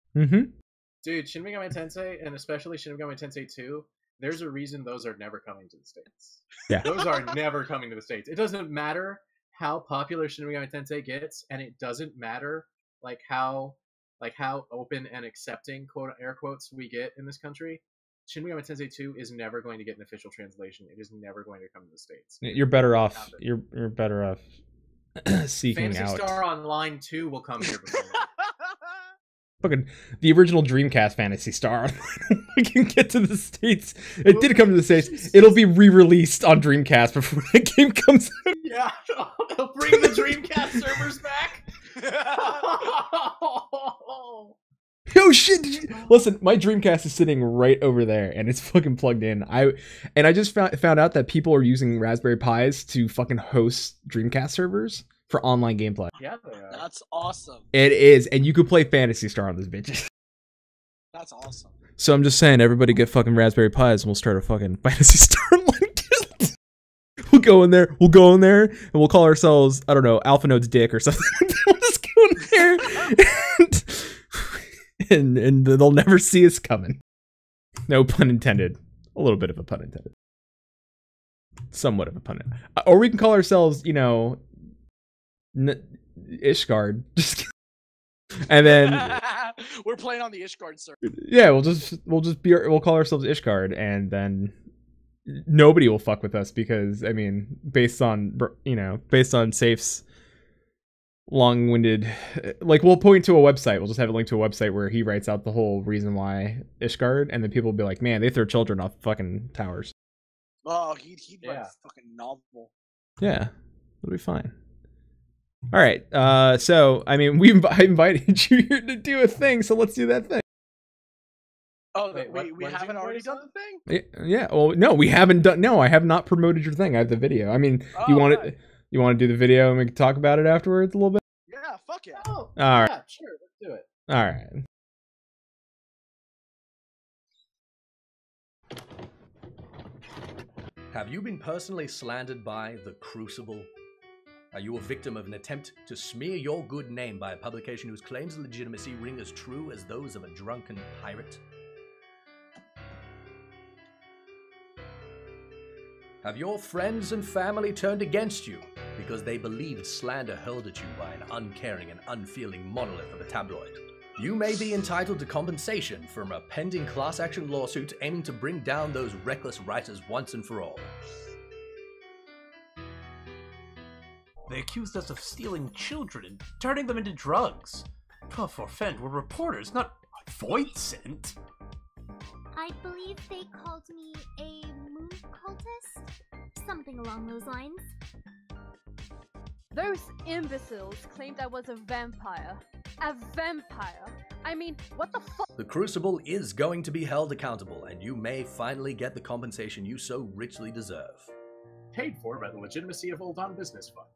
Dude, Shin Megami Tensei, and especially Shin Megami Tensei 2, there's a reason those are never coming to the States. Yeah. Those are never coming to the States. It doesn't matter how popular Shin Megami Tensei gets, and it doesn't matter like how like how open and accepting, quote air quotes, we get in this country, Shin Megami Tensei 2 is never going to get an official translation. It is never going to come to the States. You're better off. You're better off seeking Phantasy out. Star Online 2 will come here before that. Fucking the original Dreamcast Phantasy Star Online. We can get to the States. It did come to the States. It'll be re-released on Dreamcast before that game comes out. Yeah, they'll bring the Dreamcast servers back. Oh shit! Listen, my Dreamcast is sitting right over there, and it's fucking plugged in. I just found out that people are using Raspberry Pis to fucking host Dreamcast servers for online gameplay. Yeah, they are. That's awesome. It is, and you could play Phantasy Star on this bitch. That's awesome. So I'm just saying, everybody get fucking Raspberry Pis, and we'll start a fucking Phantasy Star Online guild. We'll go in there, and we'll call ourselves, I don't know, Alpha Node's Dick or something. We'll just go in there, and they'll never see us coming. No pun intended. A little bit of a pun intended. Somewhat of a pun intended. Or we can call ourselves, you know, Ishgard. Just kidding. And then we're playing on the Ishgard server. Yeah, we'll call ourselves Ishgard, and then nobody will fuck with us because, I mean, based on Safe's long-winded, like, we'll point to a website. We'll just have a link to a website where he writes out the whole reason why Ishgard, and then people will be like, man, they throw children off fucking towers. Oh, he'd write a fucking novel. Yeah, it'll be fine. All right, so, I mean, I invited you here to do a thing, so let's do that thing. Oh, wait, we haven't already done the thing? Yeah, well, no, we haven't done, no, I have not promoted your thing. I have the video. I mean, you want to do the video and we can talk about it afterwards a little bit? Yeah, fuck yeah. Oh, all right. Yeah, sure, let's do it. All right. Have you been personally slandered by The Crucible? Are you a victim of an attempt to smear your good name by a publication whose claims of legitimacy ring as true as those of a drunken pirate? Have your friends and family turned against you because they believed slander hurled at you by an uncaring and unfeeling monolith of a tabloid? You may be entitled to compensation from a pending class action lawsuit aiming to bring down those reckless writers once and for all. They accused us of stealing children and turning them into drugs. Puff or Fend were reporters, not void sent. I believe they called me a moon cultist? Something along those lines. Those imbeciles claimed I was a vampire. A vampire? I mean, what the fuck? The Crucible is going to be held accountable, and you may finally get the compensation you so richly deserve. Paid for by the legitimacy of Old On Business Fund.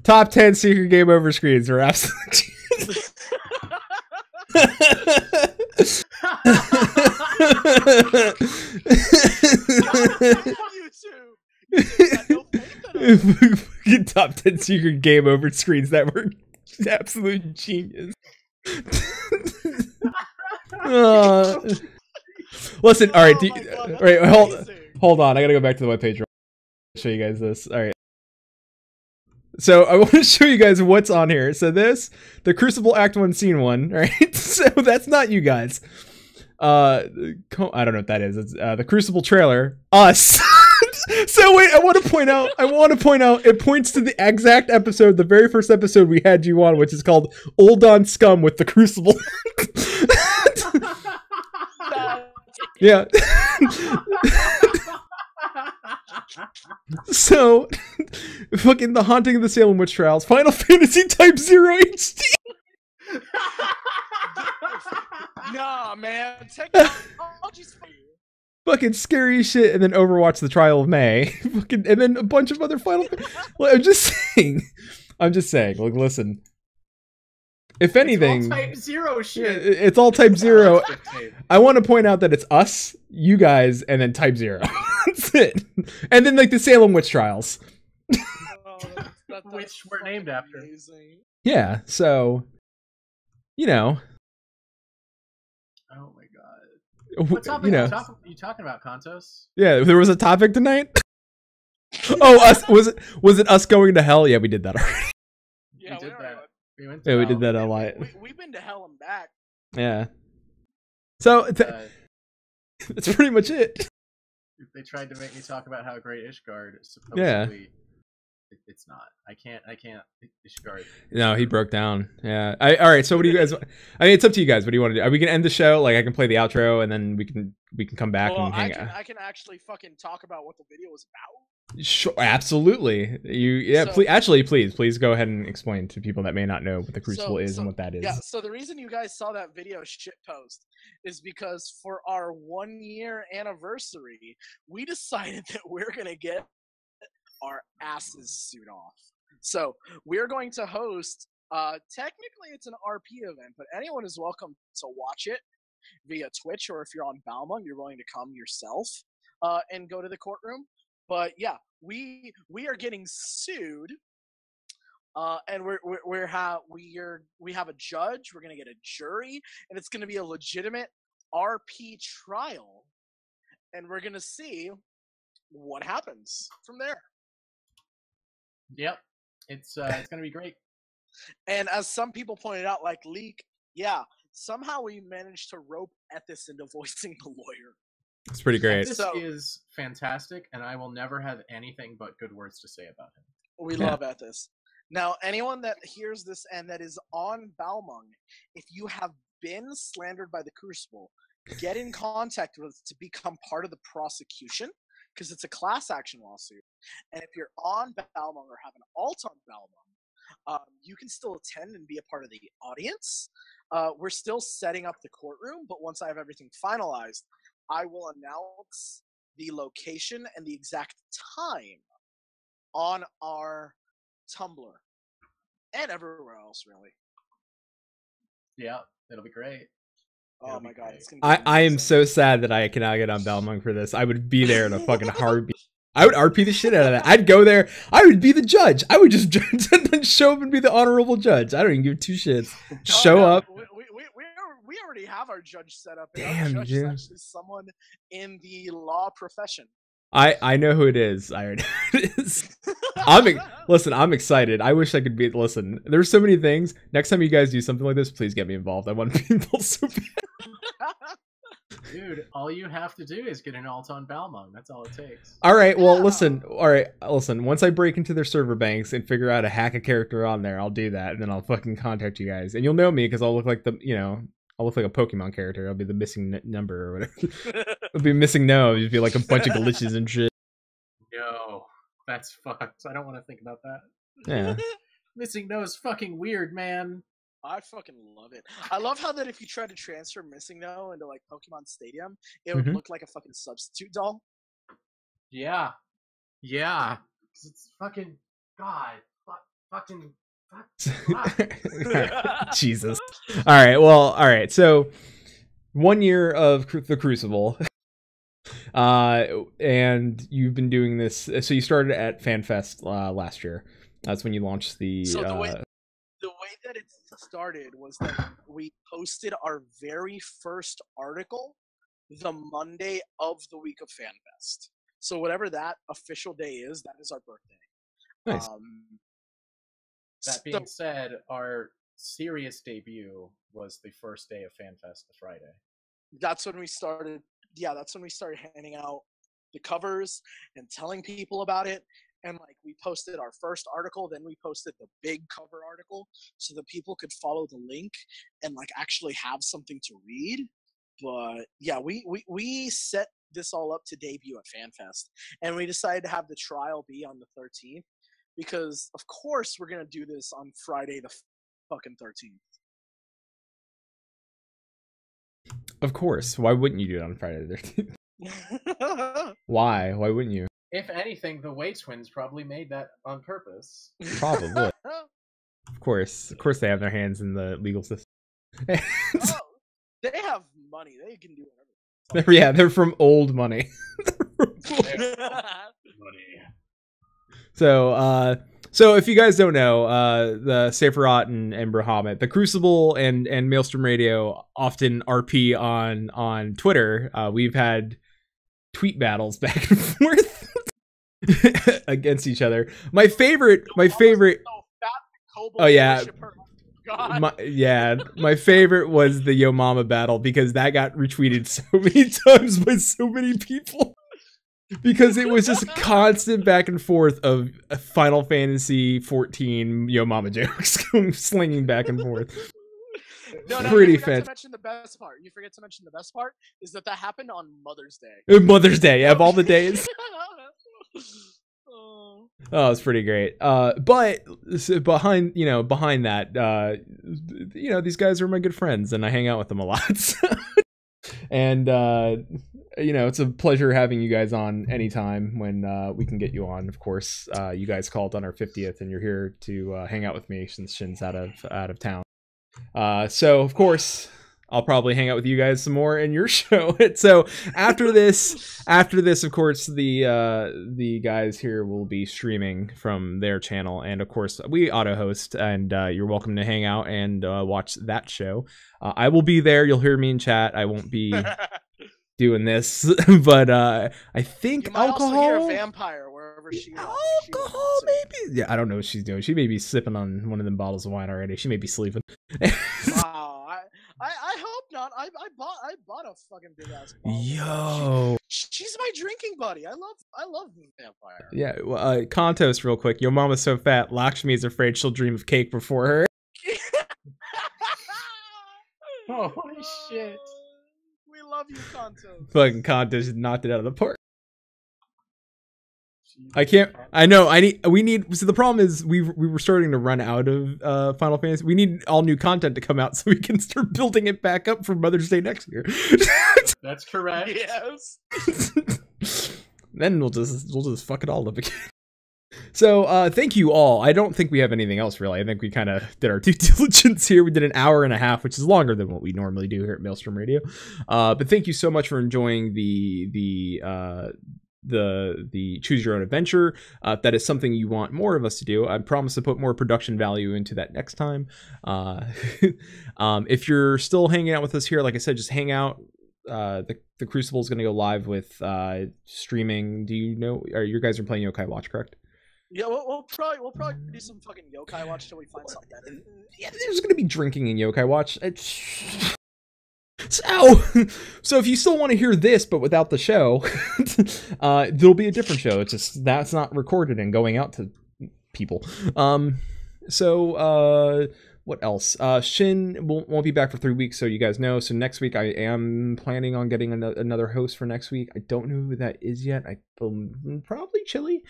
Top 10 secret game over screens are absolutely. Top 10 secret game over screens that were absolute genius. Listen, all right, all right, hold on. I gotta go back to the webpage. Show you guys this. All right. So I want to show you guys what's on here. So this, the Crucible Act 1 Scene 1, right? So that's not you guys. I don't know what that is. It's the Crucible trailer. Us. So wait, I want to point out, it points to the exact episode, the very first episode we had you on, which is called Old On Scum with the Crucible. Yeah. So, fucking The Haunting of the Salem Witch Trials, Final Fantasy Type 0 HD. Nah, man. Technology's for you. Fucking scary shit, and then Overwatch The Trial of May. Fucking, and then a bunch of other Final Well, I'm just saying, like, listen. If anything, it's all Type 0 shit. It's all Type 0. I want to point out that it's us, you guys, and then Type 0. That's it. And then, like, the Salem Witch Trials. Oh, which we're named after. Amazing. Yeah, so you know, Oh my god. What topic you know, you talking about, Kantos? yeah. There was a topic tonight. Oh, us was it us going to hell? Yeah, we did that already. Yeah, we did that. We went Yeah, we hell. did that a lot. We've been to hell and back. Yeah. So that's pretty much it. They tried to make me talk about how great Ishgard supposedly. It's not. I can't. Ishgard. No, he broke down. Yeah. All right. So what do you guys? I mean, it's up to you guys. What do you want to do? Are we gonna end the show? Like, I can play the outro, and then we can come back Well, and hang out. I can actually fucking talk about what the video was about. Sure, absolutely. Please go ahead and explain to people that may not know what the Crucible is and what that is. Yeah, so the reason you guys saw that video shitpost is because for our 1 year anniversary, we decided that we're gonna get our asses suit off. So we're going to host, technically it's an RP event, but anyone is welcome to watch it via Twitch, or if you're on Balmung, you're willing to come yourself and go to the courtroom. But yeah, we are getting sued, and we have a judge. We're gonna get a jury, and it's gonna be a legitimate RP trial, and we're gonna see what happens from there. Yep, it's gonna be great. And as some people pointed out, like Leak, yeah, somehow we managed to rope Ethis into voicing the lawyer. It's pretty great. This is fantastic, and I will never have anything but good words to say about him. We love Ethis. Now, anyone that hears this and that is on Balmung, if you have been slandered by the Crucible, get in contact with us to become part of the prosecution, because it's a class action lawsuit. And if you're on Balmung or have an alt on Balmung, you can still attend and be a part of the audience. We're still setting up the courtroom, but once I have everything finalized, I will announce the location and the exact time on our Tumblr and everywhere else, really. Yeah, it'll be great. Oh my god, it's gonna be I am so sad that I cannot get on Balmung for this. I would be there in a fucking heartbeat. I would RP the shit out of that. I'd go there. I would be the judge. I would just show up and be the honorable judge. I don't even give two shits. Show up. We already have our judge set up. Damn, our judge dude. is actually someone in the law profession. I know who it is. I already know who it is. Listen, I'm excited. I wish I could be. Listen, there's so many things. Next time you guys do something like this, please get me involved. I want to be involved so bad. Dude, all you have to do is get an alt on Balmung. That's all it takes. All right. Well, listen. All right. Listen. Once I break into their server banks and figure out how to hack a character on there, I'll do that, and then I'll fucking contact you guys, and you'll know me because I'll look like I'll look like a Pokemon character. I'll be the missing number or whatever. I'll be missing no. It'll just be like a bunch of glitches and shit. No, that's fucked. I don't want to think about that. Yeah. Missing no is fucking weird, man. I fucking love it. I love how that if you try to transfer Missing No into like Pokemon Stadium, it would look like a fucking substitute doll. Yeah. Yeah. 'Cause it's fucking God. Fucking. Jesus. All right. Well. All right. So, 1 year of the Crucible, and you've been doing this. So you started at FanFest last year. That's when you launched the. So the way that it started was that we posted our very first article the Monday of the week of FanFest. So whatever that official day is, that is our birthday. Nice. That being said, our serious debut was the first day of FanFest, the Friday. That's when we started. Yeah, that's when we started handing out the covers and telling people about it. And like we posted our first article, then we posted the big cover article so that people could follow the link and like actually have something to read. But yeah, we set this all up to debut at FanFest, and we decided to have the trial be on the 13th because of course we're gonna do this on Friday the fucking 13th. Of course. Why wouldn't you do it on Friday the 13th? Why? Why wouldn't you? If anything, the Way Twins probably made that on purpose. Probably. Of course they have their hands in the legal system. Oh, they have money. They can do whatever. Yeah, they're from old money. Money. So So if you guys don't know, the Sephiroth and Bahamut, the Crucible and Maelstrom Radio often RP on Twitter. We've had tweet battles back and forth against each other. My favorite. Oh yeah. My favorite was the Yo Mama battle because that got retweeted so many times by so many people. Because it was just constant back and forth of Final Fantasy 14 Yo Mama jokes slinging back and forth. Pretty fantastic. Mention the best part. You forget to mention the best part is that happened on Mother's Day. Mother's Day, of all the days. Oh, it's pretty great. But behind that, these guys are my good friends, and I hang out with them a lot. And it's a pleasure having you guys on anytime when we can get you on. Of course, you guys called on our 50th, and you're here to hang out with me since Shin's out of town. So of course, I'll probably hang out with you guys some more in your show. So after this, of course, the guys here will be streaming from their channel, and of course, we auto-host, and you're welcome to hang out and watch that show. I will be there. You'll hear me in chat. I won't be doing this, but I think you might alcohol. Also hear a vampire wherever she. Alcohol, maybe. Yeah, I don't know what she's doing. She may be sipping on one of them bottles of wine already. She may be sleeping. Wow, I hope not. I bought a fucking big ass bottle. Yo, she's my drinking buddy. I love vampire. Yeah, well, Contos, real quick. Yo mama's so fat, Lakshmi is afraid she'll dream of cake before her. Holy shit. We love you, Contos. Fucking Contos knocked it out of the park. I know. So the problem is we were starting to run out of Final Fantasy. We need all new content to come out so we can start building it back up for Mother's Day next year. That's correct. Yes. Then we'll just fuck it all up again. So thank you all. I don't think we have anything else really. I think we kind of did our due diligence here. We did an hour and a half, which is longer than what we normally do here at Maelstrom Radio. But thank you so much for enjoying the choose your own adventure. If that is something you want more of us to do, I promise to put more production value into that next time. If you're still hanging out with us here, like I said, just hang out. The Crucible is going to go live with streaming. Do you know? You guys are playing Yokai Watch, correct? Yeah, we'll probably do some fucking Yokai Watch till we find something better. Yeah, there's going to be drinking in Yokai Watch. So if you still want to hear this but without the show, there'll be a different show. It's just that's not recorded and going out to people. What else? Shin won't be back for 3 weeks, so you guys know. So next week I am planning on getting another host for next week. I don't know who that is yet. Probably Chili.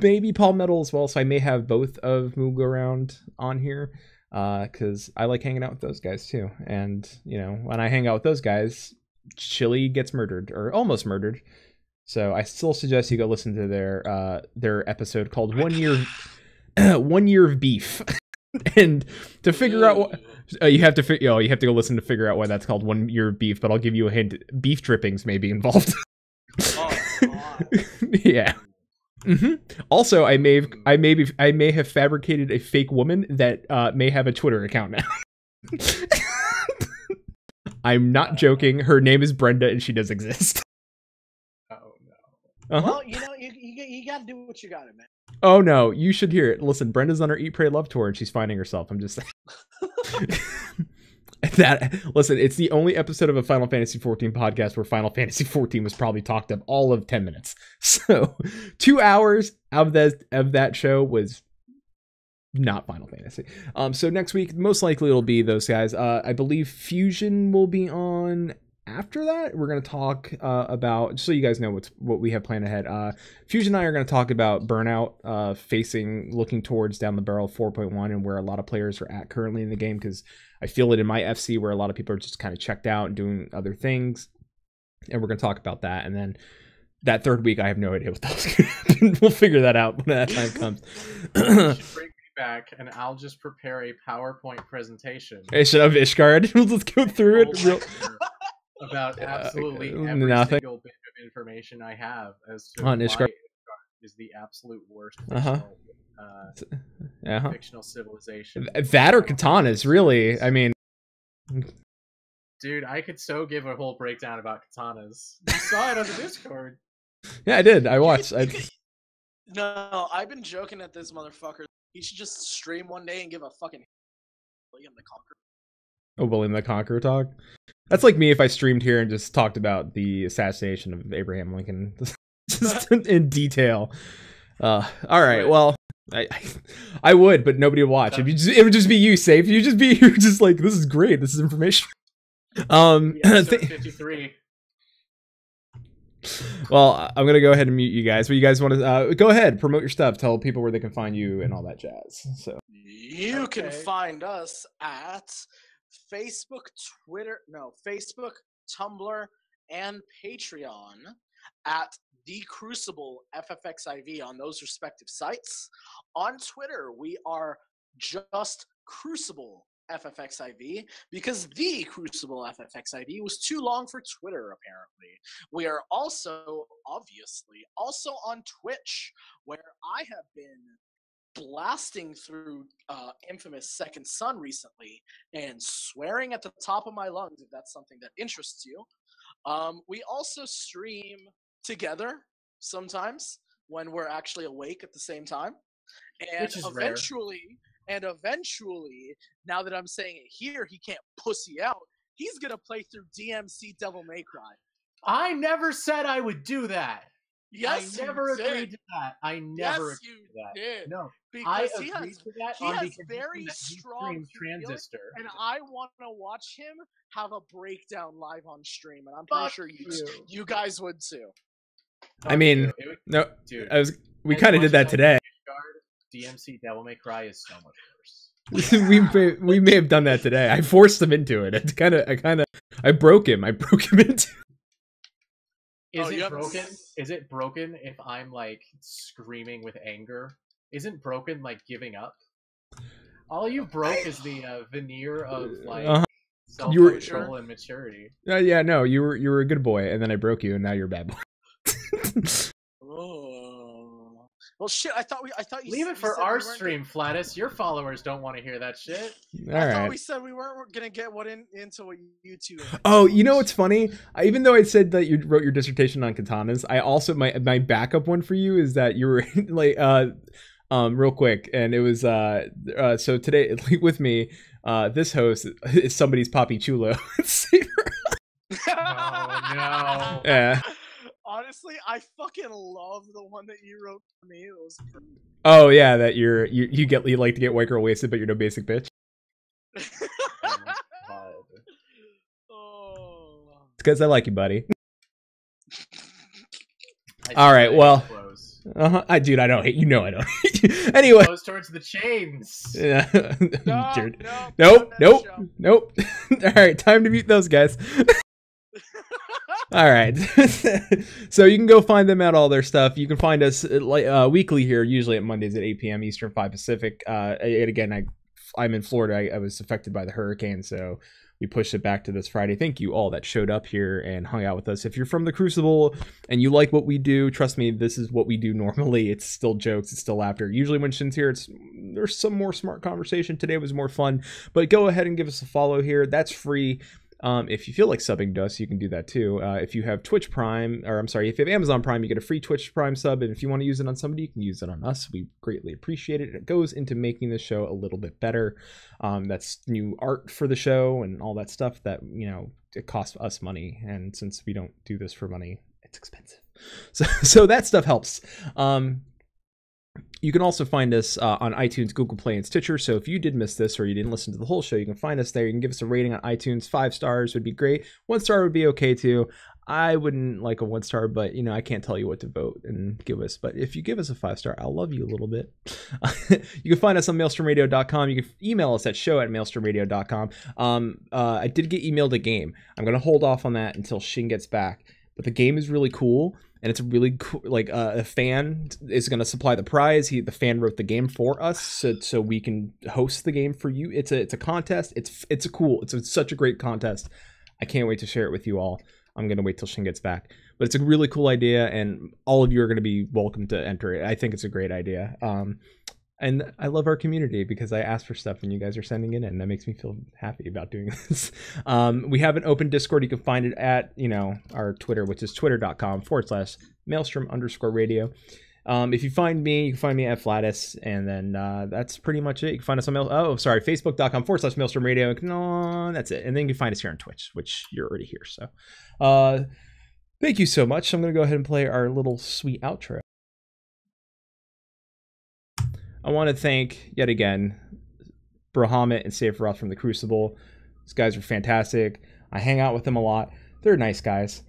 Maybe Paul Metal as well, so I may have both of Move Go Around on here. Because I like hanging out with those guys too. And, when I hang out with those guys, Chili gets murdered, or almost murdered. So I still suggest you go listen to their episode called 1 Year of Beef. And to figure out what you have to go listen to figure out why that's called 1 Year of Beef, but I'll give you a hint. Beef drippings may be involved. Oh, God. Yeah. Mm-hmm. Also, I may have fabricated a fake woman that may have a Twitter account now. I'm not joking. Her name is Brenda, and she does exist. Oh no. Well, you gotta do what you gotta, man. Oh no, you should hear it. Listen, Brenda's on her Eat, Pray, Love tour, and she's finding herself. I'm just saying. Listen, it's the only episode of a Final Fantasy 14 podcast where Final Fantasy 14 was probably talked up all of 10 minutes. So 2 hours of that show was not Final Fantasy. So next week, most likely it'll be those guys. I believe Fusion will be on after that. We're going to talk about, just so you guys know what we have planned ahead. Fusion and I are going to talk about Burnout, looking towards down the barrel 4.1 and where a lot of players are at currently in the game, because I feel it in my FC where a lot of people are just kind of checked out and doing other things. And we're going to talk about that. And then that third week, I have no idea what that's going to happen. We'll figure that out when that time comes. You should bring me back, and I'll just prepare a PowerPoint presentation. Hey, should I have Ishgard? Let's go through it. About absolutely every nothing. single bit of information I have as to On why Ishgard. Ishgard is the absolute worst Uh-huh. fictional civilization. That or katanas, really. I mean, dude, I could so give a whole breakdown about katanas. You saw it on the Discord. yeah, I did. I watched. No, I've been joking at this motherfucker. He should just stream one day and give a fucking William the Conqueror. Oh, William the Conqueror talk. That's like me if I streamed here and just talked about the assassination of Abraham Lincoln just in detail. All right, well, I would, but nobody would watch. It would just be you, Safe. You're just like, this is great. This is information. Episode 53. Well, I'm gonna go ahead and mute you guys. But you guys want to go ahead, promote your stuff, tell people where they can find you and all that jazz. So you can find us at Facebook, Tumblr, and Patreon at The Crucible FFXIV on those respective sites. On Twitter, we are just Crucible FFXIV because The Crucible FFXIV was too long for Twitter, apparently. We are also, obviously, also on Twitch, where I have been blasting through infamous Second Son recently and swearing at the top of my lungs, if that's something that interests you. We also stream together sometimes when we're actually awake at the same time. And Which is eventually, now that I'm saying it here, he can't pussy out. He's gonna play through DMC Devil May Cry. I never said I would do that. Yes, I never you did. agreed to that. I never Yes, agreed you to that. did. No, Because I agreed to that he on has because very that he strong streams Transistor. and I want to watch him have a breakdown live on stream, and I'm pretty Fuck sure you. you guys would too. I mean, no, dude, we kind of did that today. DMC Devil May Cry is so much worse. we may have done that today. I forced him into it. I broke him into. Is it broken if I'm like screaming with anger? Isn't broken like giving up? All you broke is the veneer of like self-control and maturity. Yeah, no, you were a good boy, and then I broke you, and now you're a bad boy. Well, shit. I thought you leave it for our stream, Flatus. Your followers don't want to hear that shit. I thought we said we weren't gonna get into what YouTube. Oh, you know what's funny? Even though I said that you wrote your dissertation on katanas, I also my backup one for you is that you were like real quick, and it was so today with me, this host is somebody's Papi Chulo. Oh no. Yeah. Honestly, I fucking love the one that you wrote for me. It was oh yeah, that you like to get white girl wasted, but you're no basic bitch. Oh. It's because I like you, buddy. All right, well, I don't hate you. I don't hate you. Anyway, close towards the chains. Yeah. Nope. All right, time to mute those guys. All right. So you can go find them at all their stuff. You can find us weekly here, usually at Mondays at 8 p.m. Eastern, 5 Pacific. And again, I'm in Florida. I was affected by the hurricane, so we pushed it back to this Friday. Thank you all that showed up here and hung out with us. If you're from the Crucible and you like what we do, trust me, this is what we do normally. It's still jokes. It's still laughter. Usually when Shin's here, there's some more smart conversation. Today was more fun. But go ahead and give us a follow here. That's free. If you feel like subbing to us, you can do that too. If you have Twitch Prime, or I'm sorry, if you have Amazon Prime, you get a free Twitch Prime sub. And if you want to use it on somebody, you can use it on us. We greatly appreciate it. It goes into making the show a little bit better. That's new art for the show and all that stuff that, it costs us money. And since we don't do this for money, it's expensive. So that stuff helps. You can also find us on iTunes, Google Play, and Stitcher. So if you did miss this or you didn't listen to the whole show, you can find us there. You can give us a rating on iTunes. 5 stars would be great. 1 star would be okay too. I wouldn't like a 1 star, but I can't tell you what to vote and give us. But if you give us a 5 star, I'll love you a little bit. You can find us on maelstromradio.com. You can email us at show@maelstromradio.com. I did get emailed a game. I'm going to hold off on that until Shin gets back. But the game is really cool. And it's really cool. Like a fan is going to supply the prize. The fan wrote the game for us, so we can host the game for you. It's a contest. It's such a great contest. I can't wait to share it with you all. I'm going to wait till Shin gets back. but it's a really cool idea, and all of you are going to be welcome to enter it. I think it's a great idea. And I love our community because I ask for stuff and you guys are sending it in. And that makes me feel happy about doing this. We have an open Discord. You can find it at, our Twitter, which is twitter.com/maelstrom_radio. If you find me, you can find me at Flatus, and then that's pretty much it. You can find us on facebook.com/maelstrom_radio. No, that's it. And then you can find us here on Twitch, which you're already here. So thank you so much. I'm going to go ahead and play our little sweet outro. I want to thank, yet again, Bahamut and Sephiroth from the Crucible. These guys are fantastic. I hang out with them a lot. They're nice guys.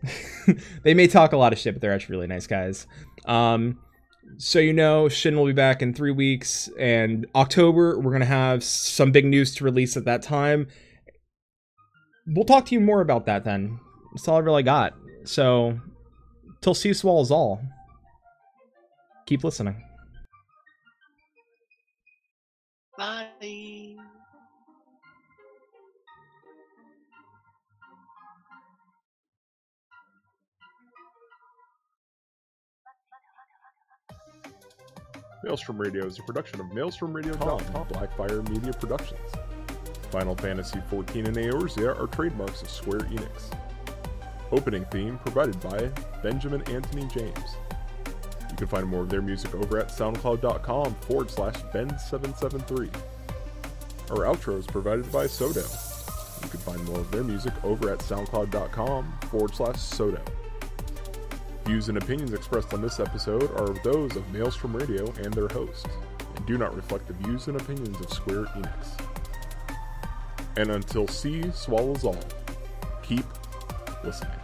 They may talk a lot of shit, but they're actually really nice guys. So Shin will be back in 3 weeks, and October, we're going to have some big news to release at that time. We'll talk to you more about that then. That's all I really got. So, till see swallows all. Keep listening. Bye. Maelstrom Radio is a production of MaelstromRadio.com, Blackfire Media Productions. Final Fantasy XIV and Eorzea are trademarks of Square Enix. Opening theme provided by Benjamin Anthony James. You can find more of their music over at soundcloud.com/Ben773. Our outro is provided by Sodo. You can find more of their music over at soundcloud.com/Sodo. Views and opinions expressed on this episode are those of Maelstrom Radio and their hosts, and do not reflect the views and opinions of Square Enix. And until C swallows all, keep listening.